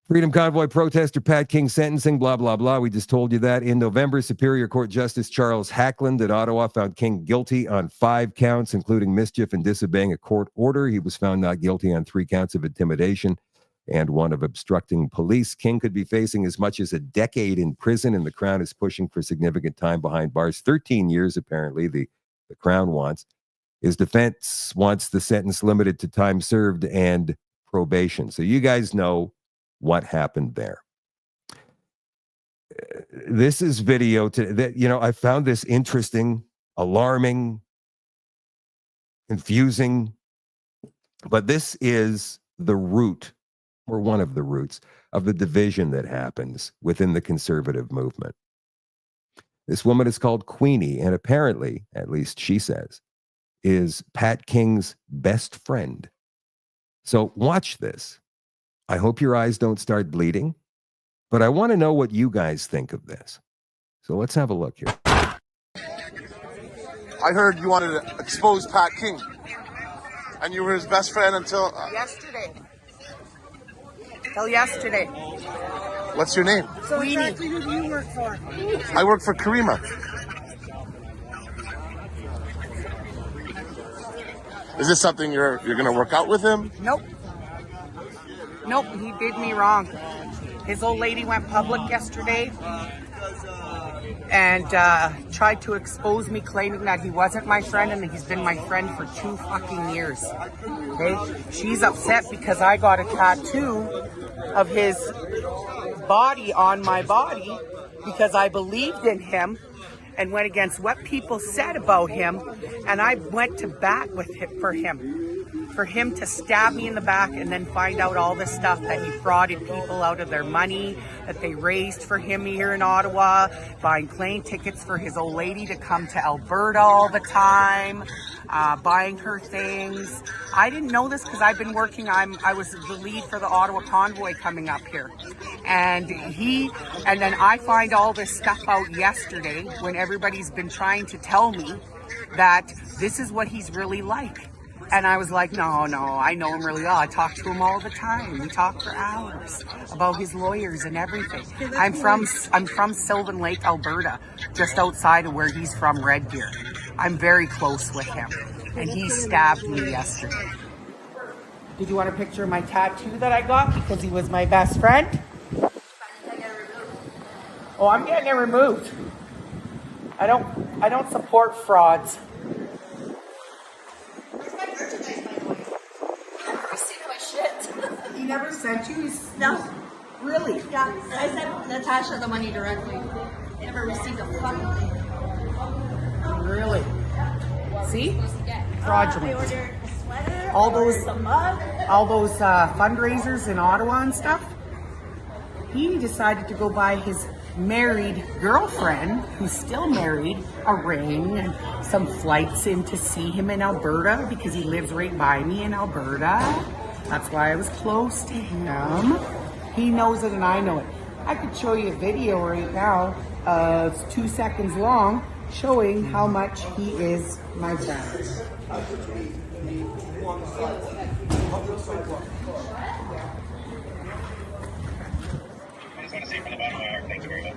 Freedom Convoy protester Pat King sentencing, blah, blah, blah. We just told you that. In November, Superior Court Justice Charles Hackland at Ottawa found King guilty on 5 counts, including mischief and disobeying a court order. He was found not guilty on 3 counts of intimidation and 1 of obstructing police. King could be facing as much as a decade in prison, and the Crown is pushing for significant time behind bars. 13 years, apparently, the Crown wants. His defense wants the sentence limited to time served and probation. So you guys know what happened there. This is video that, I found this interesting, alarming, confusing, but this is the root, or one of the roots, of the division that happens within the conservative movement. This woman is called Queenie, and apparently, at least she says, is Pat King's best friend. So watch this. I hope your eyes don't start bleeding, but I want to know what you guys think of this. So let's have a look here. I heard you wanted to expose Pat King, and you were his best friend until... Yesterday. Till yesterday. What's your name? So exactly who do you work for? I work for Karima. Is this something you're going to work out with him? Nope. Nope, he did me wrong. His old lady went public yesterday and tried to expose me, claiming that he wasn't my friend and he's been my friend for 2 fucking years. Okay? She's upset because I got a tattoo of his body on my body because I believed in him and went against what people said about him, and I went to bat with him for him to stab me in the back and then find out all the stuff that he frauded people out of their money that they raised for him here in Ottawa, buying plane tickets for his old lady to come to Alberta all the time, buying her things. I didn't know this because I've been working, I was the lead for the Ottawa convoy coming up here. And then I find all this stuff out yesterday when everybody's been trying to tell me that this is what he's really like. And I was like, no, I know him really well. I talk to him all the time. We talk for hours about his lawyers and everything. I'm from Sylvan Lake, Alberta, just outside of where he's from, Red Deer. I'm very close with him, and he stabbed me yesterday. Did you want a picture of my tattoo that I got because he was my best friend? Oh, I'm getting it removed. I don't support frauds. He never sent you? No. Really? Yeah, I sent Natasha the money directly. Never received a fucking thing. Really? See? Fraudulent. I ordered a sweater. All those a mug. All those fundraisers in Ottawa and stuff. He decided to go buy his married girlfriend, who's still married, a ring and some flights in to see him in Alberta because he lives right by me in Alberta. That's why I was close to him. He knows it and I know it. I could show you a video right now. It's 2 seconds long, showing how much he is my friend. I just want to say from the bottom of my heart, thank you very much.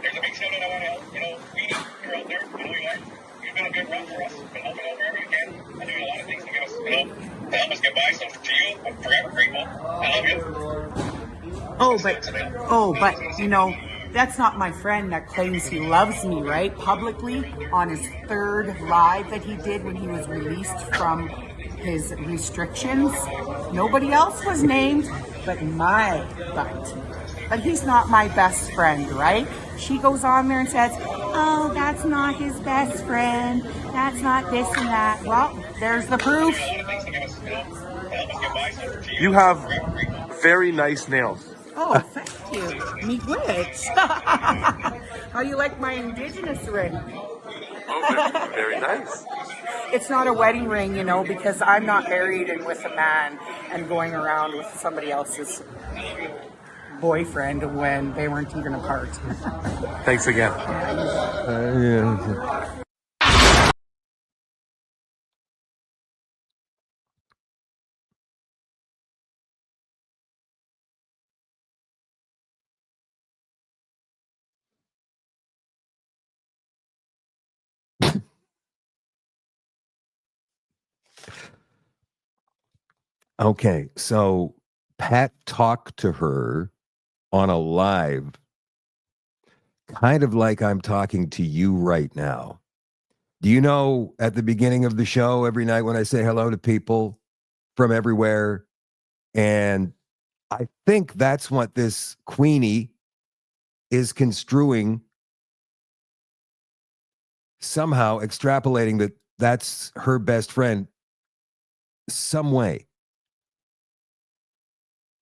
There's a big shout out I want to help. Queenie, you're out there. You know you are. You've been a good run for us. Been helping out wherever you can. And doing a lot of things to give us, to help us get by. So to you, I'm forever grateful. I love you. That's not my friend that claims he loves me, right? Publicly on his 3rd live that he did when he was released from his restrictions. Nobody else was named but my butt. But he's not my best friend, right? She goes on there and says, oh, that's not his best friend. That's not this and that. Well, there's the proof. You have very nice nails. Oh, thank you. Me which? How you like my Indigenous ring? Oh, very nice. It's not a wedding ring, because I'm not married and with a man and going around with somebody else's boyfriend when they weren't even apart. Thanks again. Okay, so Pat talked to her on a live, kind of like I'm talking to you right now. Do you know at the beginning of the show, every night when I say hello to people from everywhere, and I think that's what this Queenie is construing, somehow extrapolating that that's her best friend some way.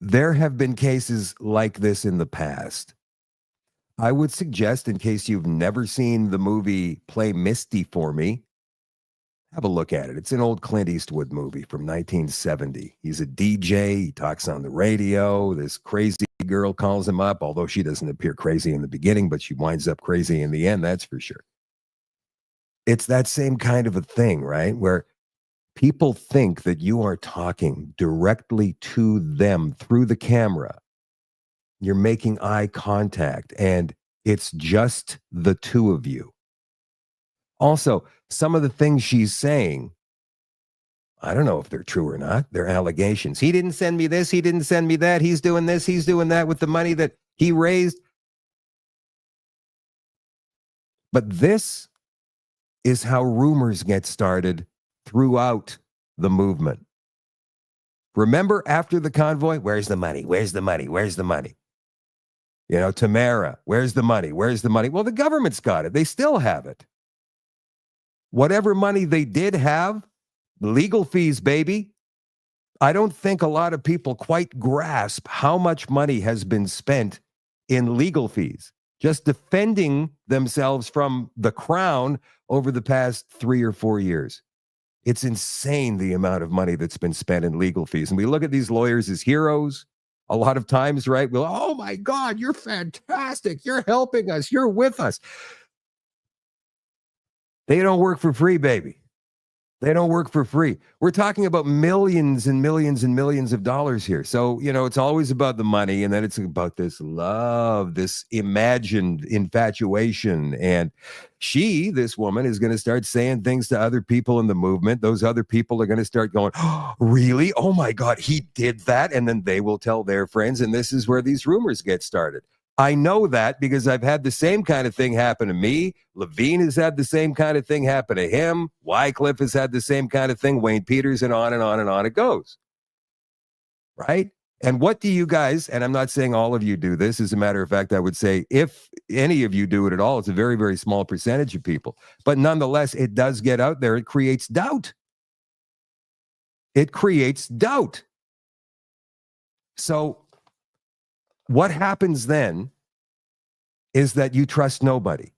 There have been cases like this in the past. I would suggest, in case you've never seen the movie Play Misty for Me, have a look at it. It's an old Clint Eastwood movie from 1970. He's a DJ. He talks on the radio. This crazy girl calls him up, although she doesn't appear crazy in the beginning, but she winds up crazy in the end, that's for sure. It's that same kind of a thing, right? Where people think that you are talking directly to them through the camera. You're making eye contact, and it's just the two of you. Also, some of the things she's saying, I don't know if they're true or not. They're allegations. He didn't send me this. He didn't send me that. He's doing this. He's doing that with the money that he raised. But this is how rumors get started throughout the movement. Remember after the convoy, where's the money? Where's the money? Where's the money? You know, Tamara, where's the money? Where's the money? Well, the government's got it. They still have it. Whatever money they did have, legal fees, baby. I don't think a lot of people quite grasp how much money has been spent in legal fees, just defending themselves from the crown over the past 3 or 4 years. It's insane the amount of money that's been spent in legal fees. And we look at these lawyers as heroes a lot of times, right? We'll, oh my God, you're fantastic. You're helping us. You're with us. They don't work for free, baby. They don't work for free. We're talking about millions and millions and millions of dollars here. So, you know, it's always about the money, and then it's about this love, this imagined infatuation. And this woman, is going to start saying things to other people in the movement. Those other people are going to start going, oh, really? Oh my God, he did that. And then they will tell their friends. And this is where these rumors get started. I know that because I've had the same kind of thing happen to me. Levine has had the same kind of thing happen to him. Wycliffe has had the same kind of thing. Wayne Peters, and on and on and on it goes. Right? And what do you guys, and I'm not saying all of you do this. As a matter of fact, I would say if any of you do it at all, it's a very, very small percentage of people. But nonetheless, it does get out there. It creates doubt. It creates doubt. So what happens then is that you trust nobody.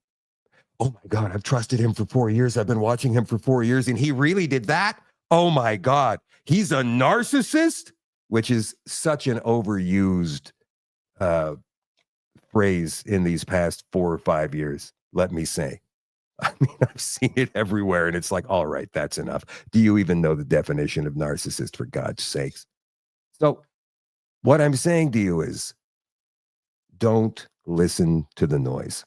Oh my God, I've trusted him for 4 years. I've been watching him for 4 years, and he really did that? Oh my God, he's a narcissist? Which is such an overused phrase in these past 4 or 5 years, let me say. I mean, I've seen it everywhere, and it's like, all right, that's enough. Do you even know the definition of narcissist, for God's sakes? So what I'm saying to you is, don't listen to the noise.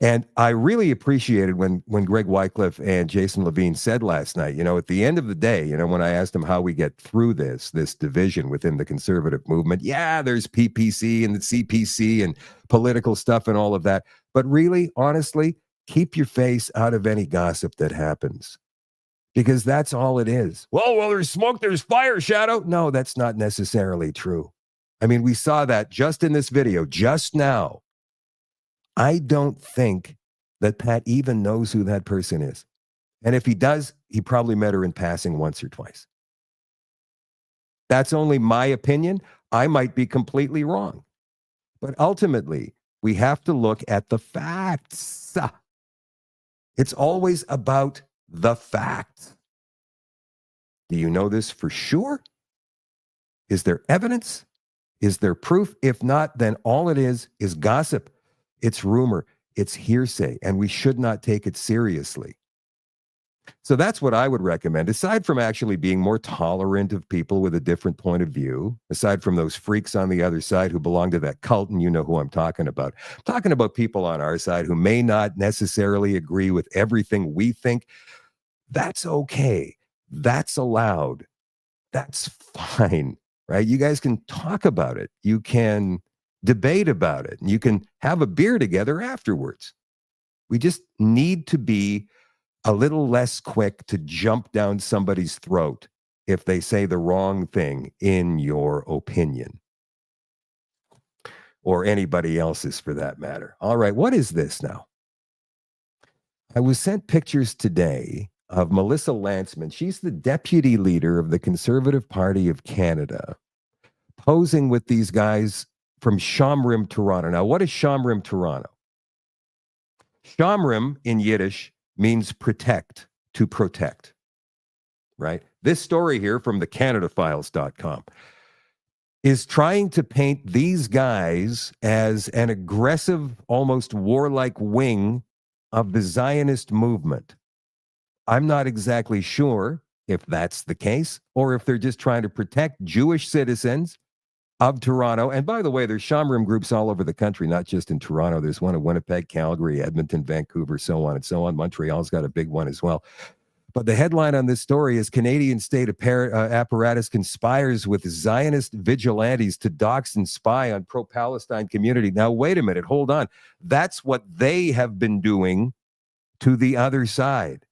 And I really appreciated when Greg Wycliffe and Jason Levine said last night, you know, at the end of the day, you know, when I asked them how we get through this division within the conservative movement, yeah, there's PPC and the CPC and political stuff and all of that. But really, honestly, keep your face out of any gossip that happens, because that's all it is. Well, there's smoke, there's fire, Shadow. No, that's not necessarily true. I mean, we saw that just in this video, just now. I don't think that Pat even knows who that person is. And if he does, he probably met her in passing once or twice. That's only my opinion. I might be completely wrong. But ultimately, we have to look at the facts. It's always about the facts. Do you know this for sure? Is there evidence? Is there proof? If not, then all it is gossip. It's rumor. It's hearsay. And we should not take it seriously. So that's what I would recommend, aside from actually being more tolerant of people with a different point of view, aside from those freaks on the other side who belong to that cult, and you know who I'm talking about. I'm talking about people on our side who may not necessarily agree with everything we think. That's okay. That's allowed. That's fine. Right? You guys can talk about it. You can debate about it. And you can have a beer together afterwards. We just need to be a little less quick to jump down somebody's throat if they say the wrong thing in your opinion. Or anybody else's for that matter. All right, what is this now? I was sent pictures today of Melissa Lantsman. She's the deputy leader of the Conservative Party of Canada, posing with these guys from Shomrim Toronto. Now, what is Shomrim Toronto? Shomrim in Yiddish means protect, to protect, right? This story here from the CanadaFiles.com is trying to paint these guys as an aggressive, almost warlike wing of the Zionist movement. I'm not exactly sure if that's the case or if they're just trying to protect Jewish citizens of Toronto. And by the way, there's Shomrim groups all over the country, not just in Toronto. There's one in Winnipeg, Calgary, Edmonton, Vancouver, so on and so on. Montreal's got a big one as well. But the headline on this story is Canadian state apparatus conspires with Zionist vigilantes to dox and spy on pro-Palestine community. Now, wait a minute. Hold on. That's what they have been doing to the other side,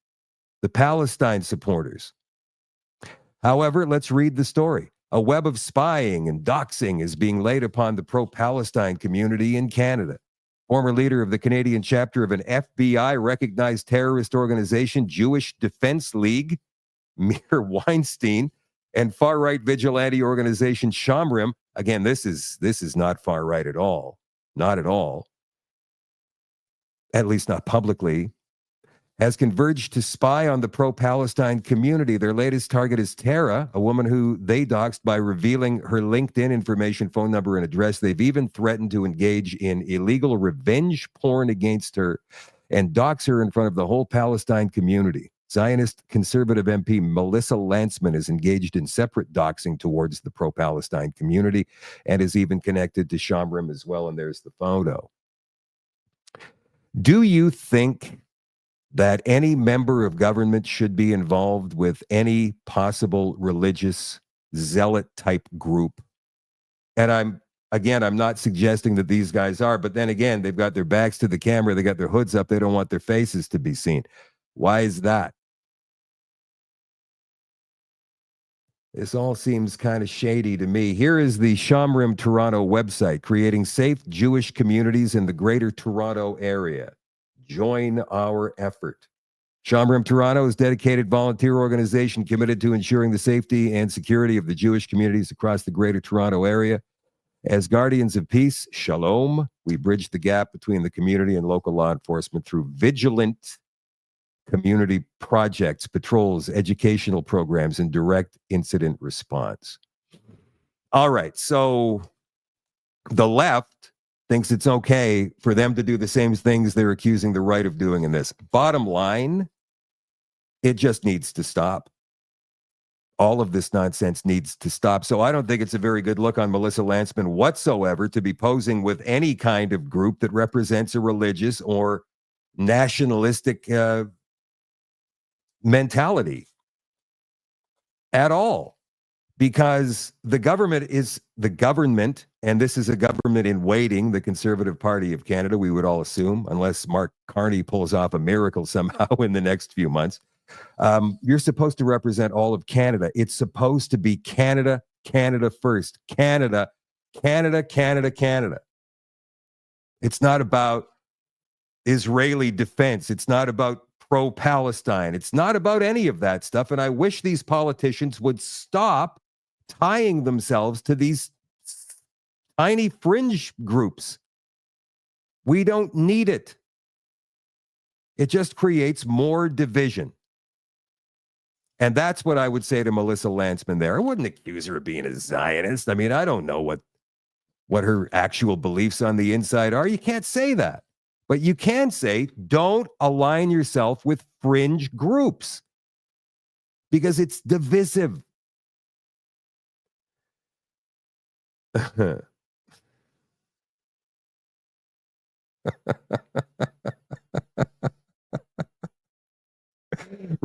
the Palestine supporters. However, let's read the story. A web of spying and doxing is being laid upon the pro-Palestine community in Canada. Former leader of the Canadian chapter of an FBI-recognized terrorist organization, Jewish Defense League, Meir Weinstein, and far-right vigilante organization Shomrim. Again, this is not far-right at all. Not at all. At least not publicly. Has converged to spy on the pro-Palestine community. Their latest target is Tara, a woman who they doxed by revealing her LinkedIn information, phone number, and address. They've even threatened to engage in illegal revenge porn against her and dox her in front of the whole Palestine community. Zionist conservative MP Melissa Lantsman is engaged in separate doxing towards the pro-Palestine community and is even connected to Shomrim as well, and there's the photo. Do you think that any member of government should be involved with any possible religious zealot type group? And I'm not suggesting that these guys are, but then again, they've got their backs to the camera, they got their hoods up, they don't want their faces to be seen. Why is that? This all seems kind of shady to me. Here is the Shomrim Toronto website, creating safe Jewish communities in the Greater Toronto area. Join our effort. Shomrim Toronto is a dedicated volunteer organization committed to ensuring the safety and security of the Jewish communities across the Greater Toronto area. As guardians of peace, shalom, we bridge the gap between the community and local law enforcement through vigilant community projects, patrols, educational programs, and direct incident response. All right, so the left thinks it's okay for them to do the same things they're accusing the right of doing in this. Bottom line, it just needs to stop. All of this nonsense needs to stop. So I don't think it's a very good look on Melissa Lantsman whatsoever to be posing with any kind of group that represents a religious or nationalistic mentality at all. Because the government is the government, and this is a government in waiting, the Conservative Party of Canada, we would all assume, unless Mark Carney pulls off a miracle somehow in the next few months. You're supposed to represent all of Canada. It's supposed to be Canada, Canada first. Canada, Canada, Canada, Canada. It's not about Israeli defense. It's not about pro-Palestine. It's not about any of that stuff. And I wish these politicians would stop tying themselves to these tiny fringe groups. We don't need it. It just creates more division. And that's what I would say to Melissa Lantsman there. I wouldn't accuse her of being a Zionist. I mean, I don't know what her actual beliefs on the inside are. You can't say that. But you can say, don't align yourself with fringe groups because it's divisive.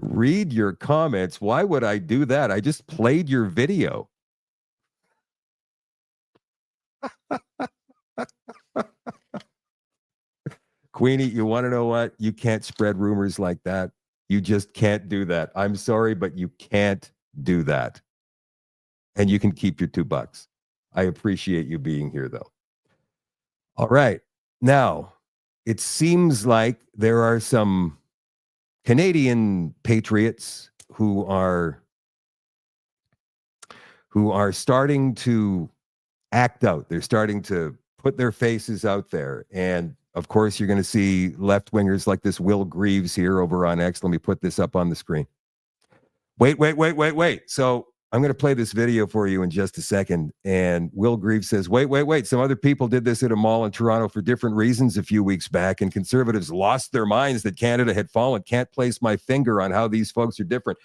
Read your comments. Why would I do that? I just played your video. Queenie, you want to know what? You can't spread rumors like that. You just can't do that. I'm sorry, but you can't do that. And you can keep your $2. I appreciate you being here, though. All right. Now, it seems like there are some Canadian patriots who are starting to act out. They're starting to put their faces out there. And of course, you're going to see left-wingers like this Will Greaves here over on X. Let me put this up on the screen. Wait. So I'm going to play this video for you in just a second. And Will Greaves says, wait. Some other people did this at a mall in Toronto for different reasons a few weeks back, and conservatives lost their minds that Canada had fallen. Can't place my finger on how these folks are different.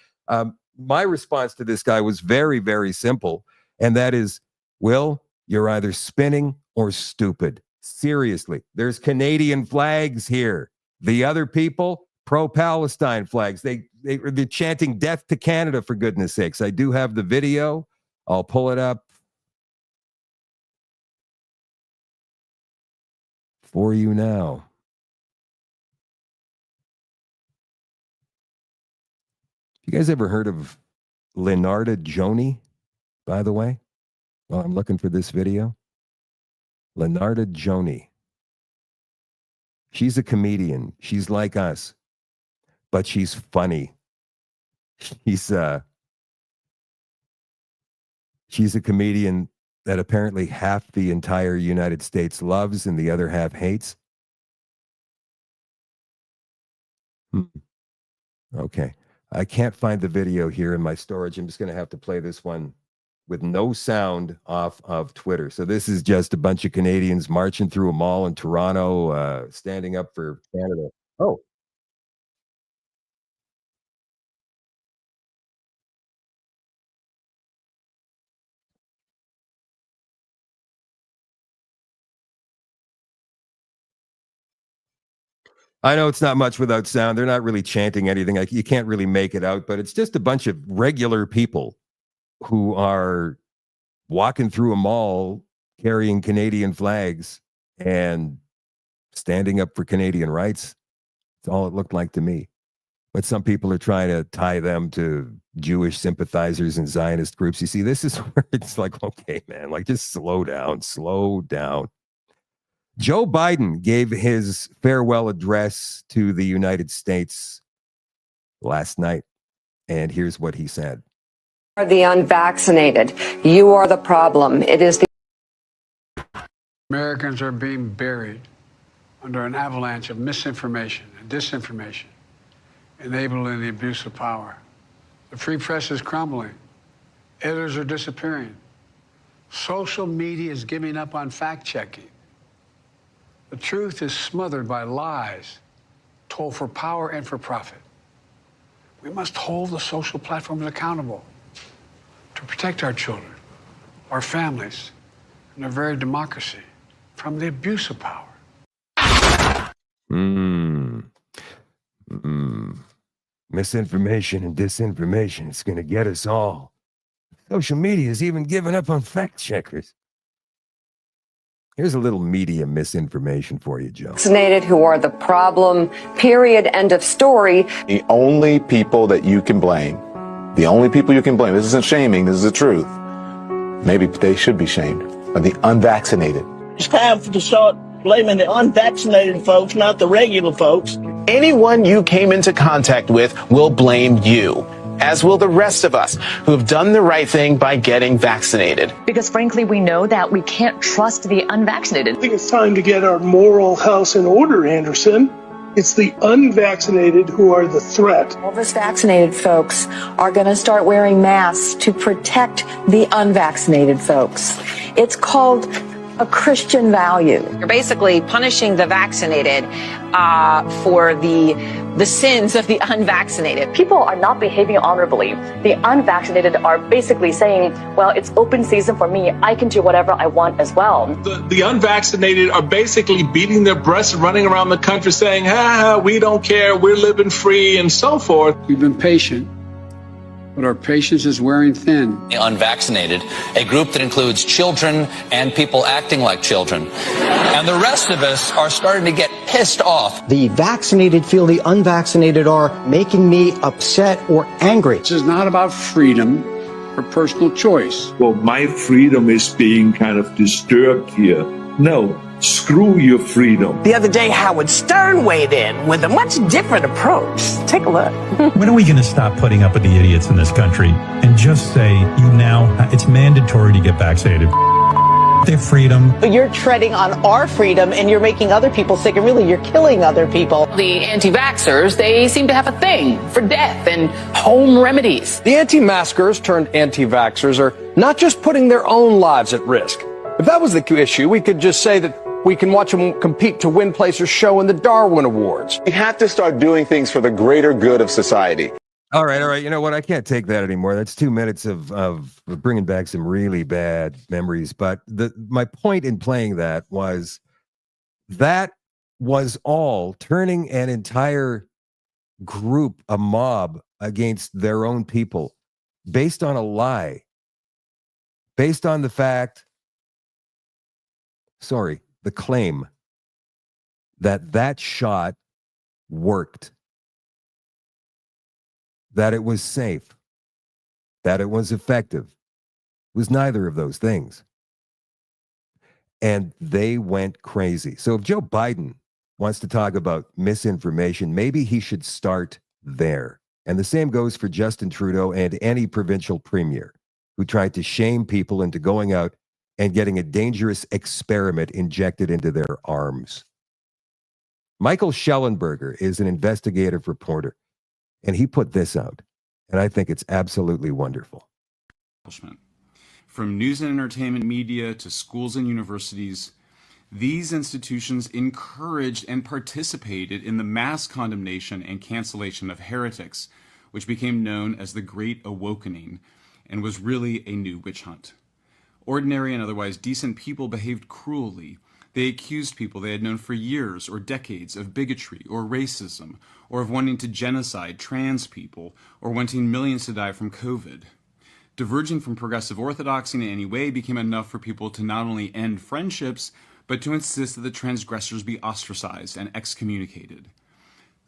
My response to this guy was very, very simple. And that is, Will, you're either spinning or stupid. Seriously, there's Canadian flags here. The other people, pro-Palestine flags. They're chanting death to Canada, for goodness sakes. I do have the video. I'll pull it up for you now. You guys ever heard of Leonarda Joni, by the way? Well, I'm looking for this video. Leonarda Joni. She's a comedian. She's like us, but she's funny. She's a comedian that apparently half the entire United States loves and the other half hates. Okay. I can't find the video here in my storage. I'm just going to have to play this one with no sound off of Twitter. So this is just a bunch of Canadians marching through a mall in Toronto, standing up for Canada. Oh. I know it's not much without sound. They're not really chanting anything. Like, you can't really make it out, but it's just a bunch of regular people who are walking through a mall carrying Canadian flags and standing up for Canadian rights. That's all it looked like to me. But some people are trying to tie them to Jewish sympathizers and Zionist groups. You see, this is where it's like, okay, man, like, just slow down. Joe Biden gave his farewell address to the United States last night, and here's what he said. The unvaccinated. You are the problem. It is the Americans are being buried under an avalanche of misinformation and disinformation, enabling the abuse of power. The free press is crumbling. Editors are disappearing. Social media is giving up on fact-checking. The truth is smothered by lies told for power and for profit. We must hold the social platforms accountable to protect our children, our families, and our very democracy from the abuse of power. Misinformation and disinformation. It's going to get us all. Social media is even giving up on fact checkers. Here's a little media misinformation for you, Joe. Vaccinated who are the problem, period, end of story. The only people that you can blame, this isn't shaming, this is the truth. Maybe they should be shamed, are the unvaccinated. It's time to start blaming the unvaccinated folks, not the regular folks. Anyone you came into contact with will blame you, as will the rest of us who have done the right thing by getting vaccinated. Because frankly, we know that we can't trust the unvaccinated. I think it's time to get our moral house in order, Anderson. It's the unvaccinated who are the threat. All of us vaccinated folks are going to start wearing masks to protect the unvaccinated folks. It's called a Christian value. You're basically punishing the vaccinated for the sins of the unvaccinated. People are not behaving honorably. The unvaccinated are basically saying, well, it's open season for me. I can do whatever I want as well. The unvaccinated are basically beating their breasts and running around the country saying, we don't care, we're living free, and so forth. We've been patient, but our patience is wearing thin. The unvaccinated, a group that includes children and people acting like children. And the rest of us are starting to get pissed off. The vaccinated feel the unvaccinated are making me upset or angry. This is not about freedom or personal choice. Well, my freedom is being kind of disturbed here. No, screw your freedom. The other day, Howard Stern weighed in with a much different approach. Take a look. When are we going to stop putting up with the idiots in this country and just say, it's mandatory to get vaccinated? their freedom. But you're treading on our freedom and you're making other people sick, and really you're killing other people. The anti-vaxxers, they seem to have a thing for death and home remedies. The anti-maskers turned anti-vaxxers are not just putting their own lives at risk. If that was the issue, we could just say that we can watch them compete to win place or show in the Darwin Awards. We have to start doing things for the greater good of society. All right. You know what? I can't take that anymore. That's 2 minutes of bringing back some really bad memories. But my point in playing that was all turning an entire group, a mob, against their own people based on a lie, based on the claim that shot worked, that it was safe, that it was effective. It was neither of those things. And they went crazy. So if Joe Biden wants to talk about misinformation, maybe he should start there. And the same goes for Justin Trudeau and any provincial premier who tried to shame people into going out and getting a dangerous experiment injected into their arms. Michael Schellenberger is an investigative reporter, and he put this out, and I think it's absolutely wonderful. From news and entertainment media to schools and universities, these institutions encouraged and participated in the mass condemnation and cancellation of heretics, which became known as the Great Awakening and was really a new witch hunt. Ordinary and otherwise decent people behaved cruelly. They accused people they had known for years or decades of bigotry or racism, or of wanting to genocide trans people, or wanting millions to die from COVID. Diverging from progressive orthodoxy in any way became enough for people to not only end friendships, but to insist that the transgressors be ostracized and excommunicated.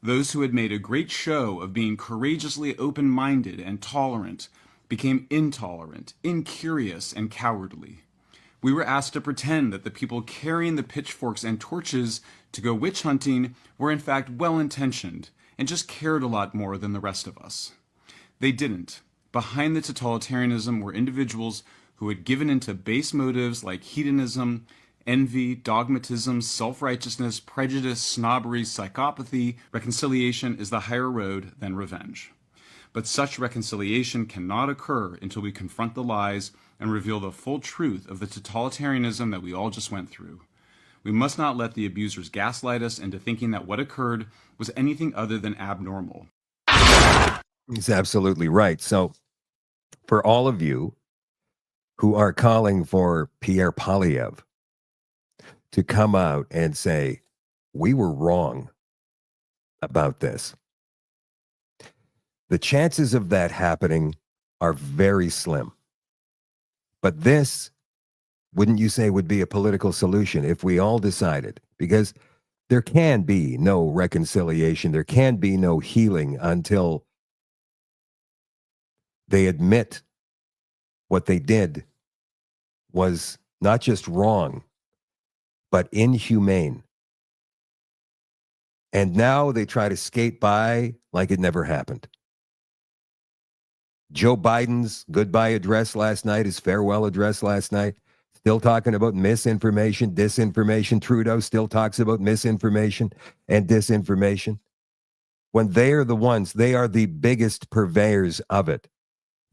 Those who had made a great show of being courageously open-minded and tolerant became intolerant, incurious, and cowardly. We were asked to pretend that the people carrying the pitchforks and torches to go witch hunting were in fact well-intentioned and just cared a lot more than the rest of us. They didn't. Behind the totalitarianism were individuals who had given into base motives like hedonism, envy, dogmatism, self-righteousness, prejudice, snobbery, psychopathy. Reconciliation is the higher road than revenge. But such reconciliation cannot occur until we confront the lies and reveal the full truth of the totalitarianism that we all just went through. We must not let the abusers gaslight us into thinking that what occurred was anything other than abnormal. He's absolutely right. So for all of you who are calling for Pierre Poilievre to come out and say, we were wrong about this, the chances of that happening are very slim. But this, wouldn't you say, would be a political solution if we all decided? Because there can be no reconciliation. There can be no healing until they admit what they did was not just wrong, but inhumane. And now they try to skate by like it never happened. Joe Biden's goodbye address last night, his farewell address last night, still talking about misinformation, disinformation. Trudeau still talks about misinformation and disinformation. When they are the ones, they are the biggest purveyors of it.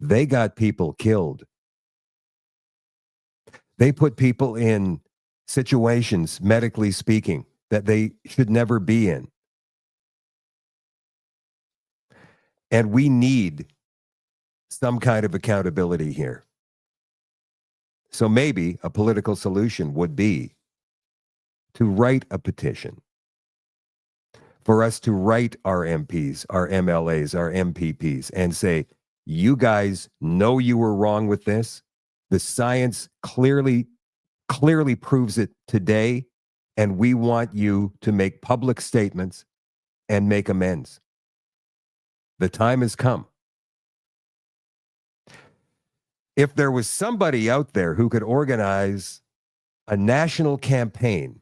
They got people killed. They put people in situations, medically speaking, that they should never be in. And we need some kind of accountability here. So maybe a political solution would be to write a petition, for us to write our MPs, our MLAs, our MPPs, and say, you guys know you were wrong with this. The science clearly proves it today, and we want you to make public statements and make amends. The time has come. If there was somebody out there who could organize a national campaign,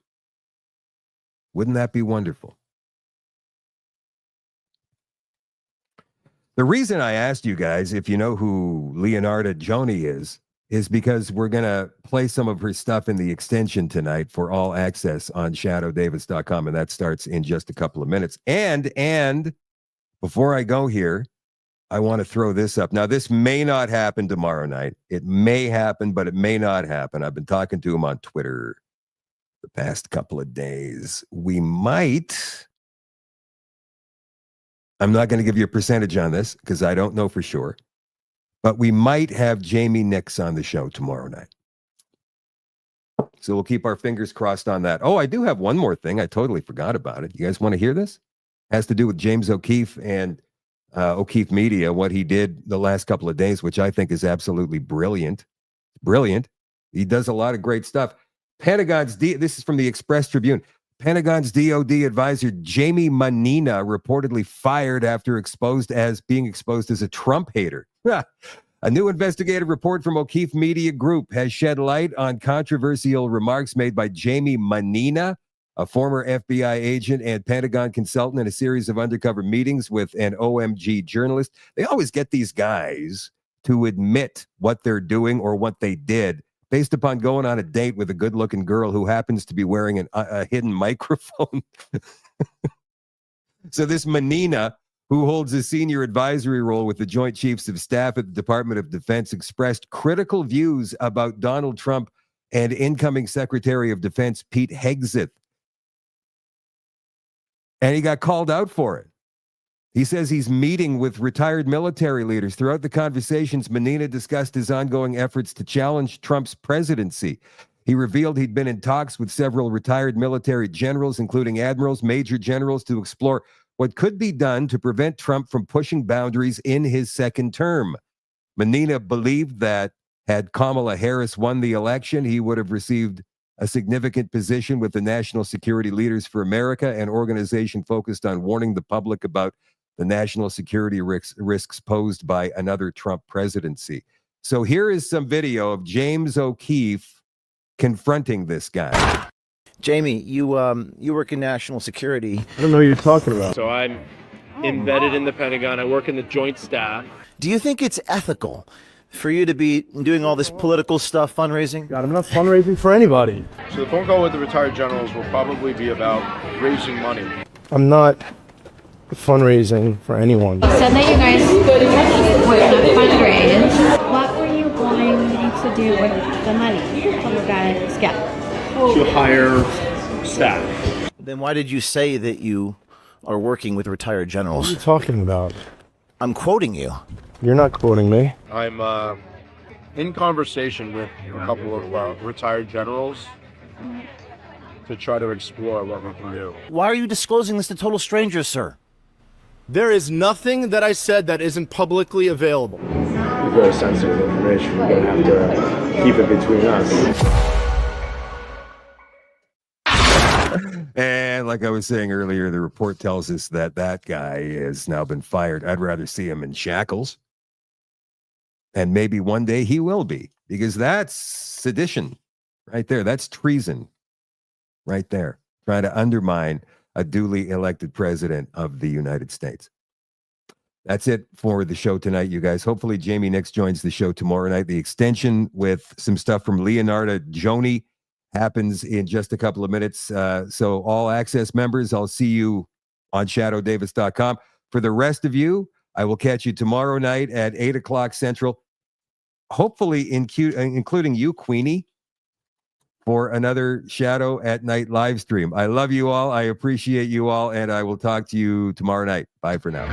wouldn't that be wonderful? The reason I asked you guys if you know who Leonardo Joni is is because we're going to play some of her stuff in the extension tonight for all access on shadowdavis.com, and that starts in just a couple of minutes. And before I go here, I want to throw this up. Now, this may not happen tomorrow night. It may happen, but it may not happen. I've been talking to him on Twitter the past couple of days. We might, I'm not going to give you a percentage on this because I don't know for sure, but we might have Jamie Nix on the show tomorrow night. So we'll keep our fingers crossed on that. Oh, I do have one more thing. I totally forgot about it. You guys want to hear this? It has to do with James O'Keefe and O'Keefe Media, what he did the last couple of days, which I think is absolutely brilliant. Brilliant. He does a lot of great stuff. Pentagon's, this is from the Express Tribune. Pentagon's DOD advisor Jamie Manina reportedly fired after being exposed as a Trump hater. A new investigative report from O'Keefe Media Group has shed light on controversial remarks made by Jamie Manina, a former FBI agent and Pentagon consultant, in a series of undercover meetings with an OMG journalist. They always get these guys to admit what they're doing or what they did based upon going on a date with a good-looking girl who happens to be wearing a hidden microphone. So this Manina, who holds a senior advisory role with the Joint Chiefs of Staff at the Department of Defense, expressed critical views about Donald Trump and incoming Secretary of Defense Pete Hegseth. And he got called out for it. He says he's meeting with retired military leaders. Throughout the conversations, Manina discussed his ongoing efforts to challenge Trump's presidency. He revealed he'd been in talks with several retired military generals, including admirals, major generals, to explore what could be done to prevent Trump from pushing boundaries in his second term. Manina believed that had Kamala Harris won the election, he would have received a significant position with the National Security Leaders for America, an organization focused on warning the public about the national security risks posed by another Trump presidency. So here is some video of James O'Keefe confronting this guy. Jamie, you work in national security. I don't know what you're talking about. So I'm embedded in the Pentagon. I work in the Joint Staff. Do you think it's ethical for you to be doing all this political stuff, fundraising? God, I'm not fundraising for anybody. So the phone call with the retired generals will probably be about raising money. I'm not fundraising for anyone. You said that you guys were not fundraise. What were you going to do with the money from you guys get? To hire staff. Then why did you say that you are working with retired generals? What are you talking about? I'm quoting you. You're not quoting me. I'm in conversation with a couple of retired generals to try to explore what we can do. Why are you disclosing this to total strangers, sir? There is nothing that I said that isn't publicly available. It's very sensitive information. We're going to have to keep it between us. And like I was saying earlier, the report tells us that that guy has now been fired. I'd rather see him in shackles. And maybe one day he will be, because that's sedition right there. That's treason right there, trying to undermine a duly elected president of the United States. That's it for the show tonight, you guys. Hopefully Jamie Nix joins the show tomorrow night. The extension with some stuff from Leonardo Joni happens in just a couple of minutes. So all access members, I'll see you on shadowdavis.com. For the rest of you, I will catch you tomorrow night at 8 o'clock Central, hopefully including you, Queenie, for another Shadow at Night live stream. I love you all. I appreciate you all, and I will talk to you tomorrow night. Bye for now.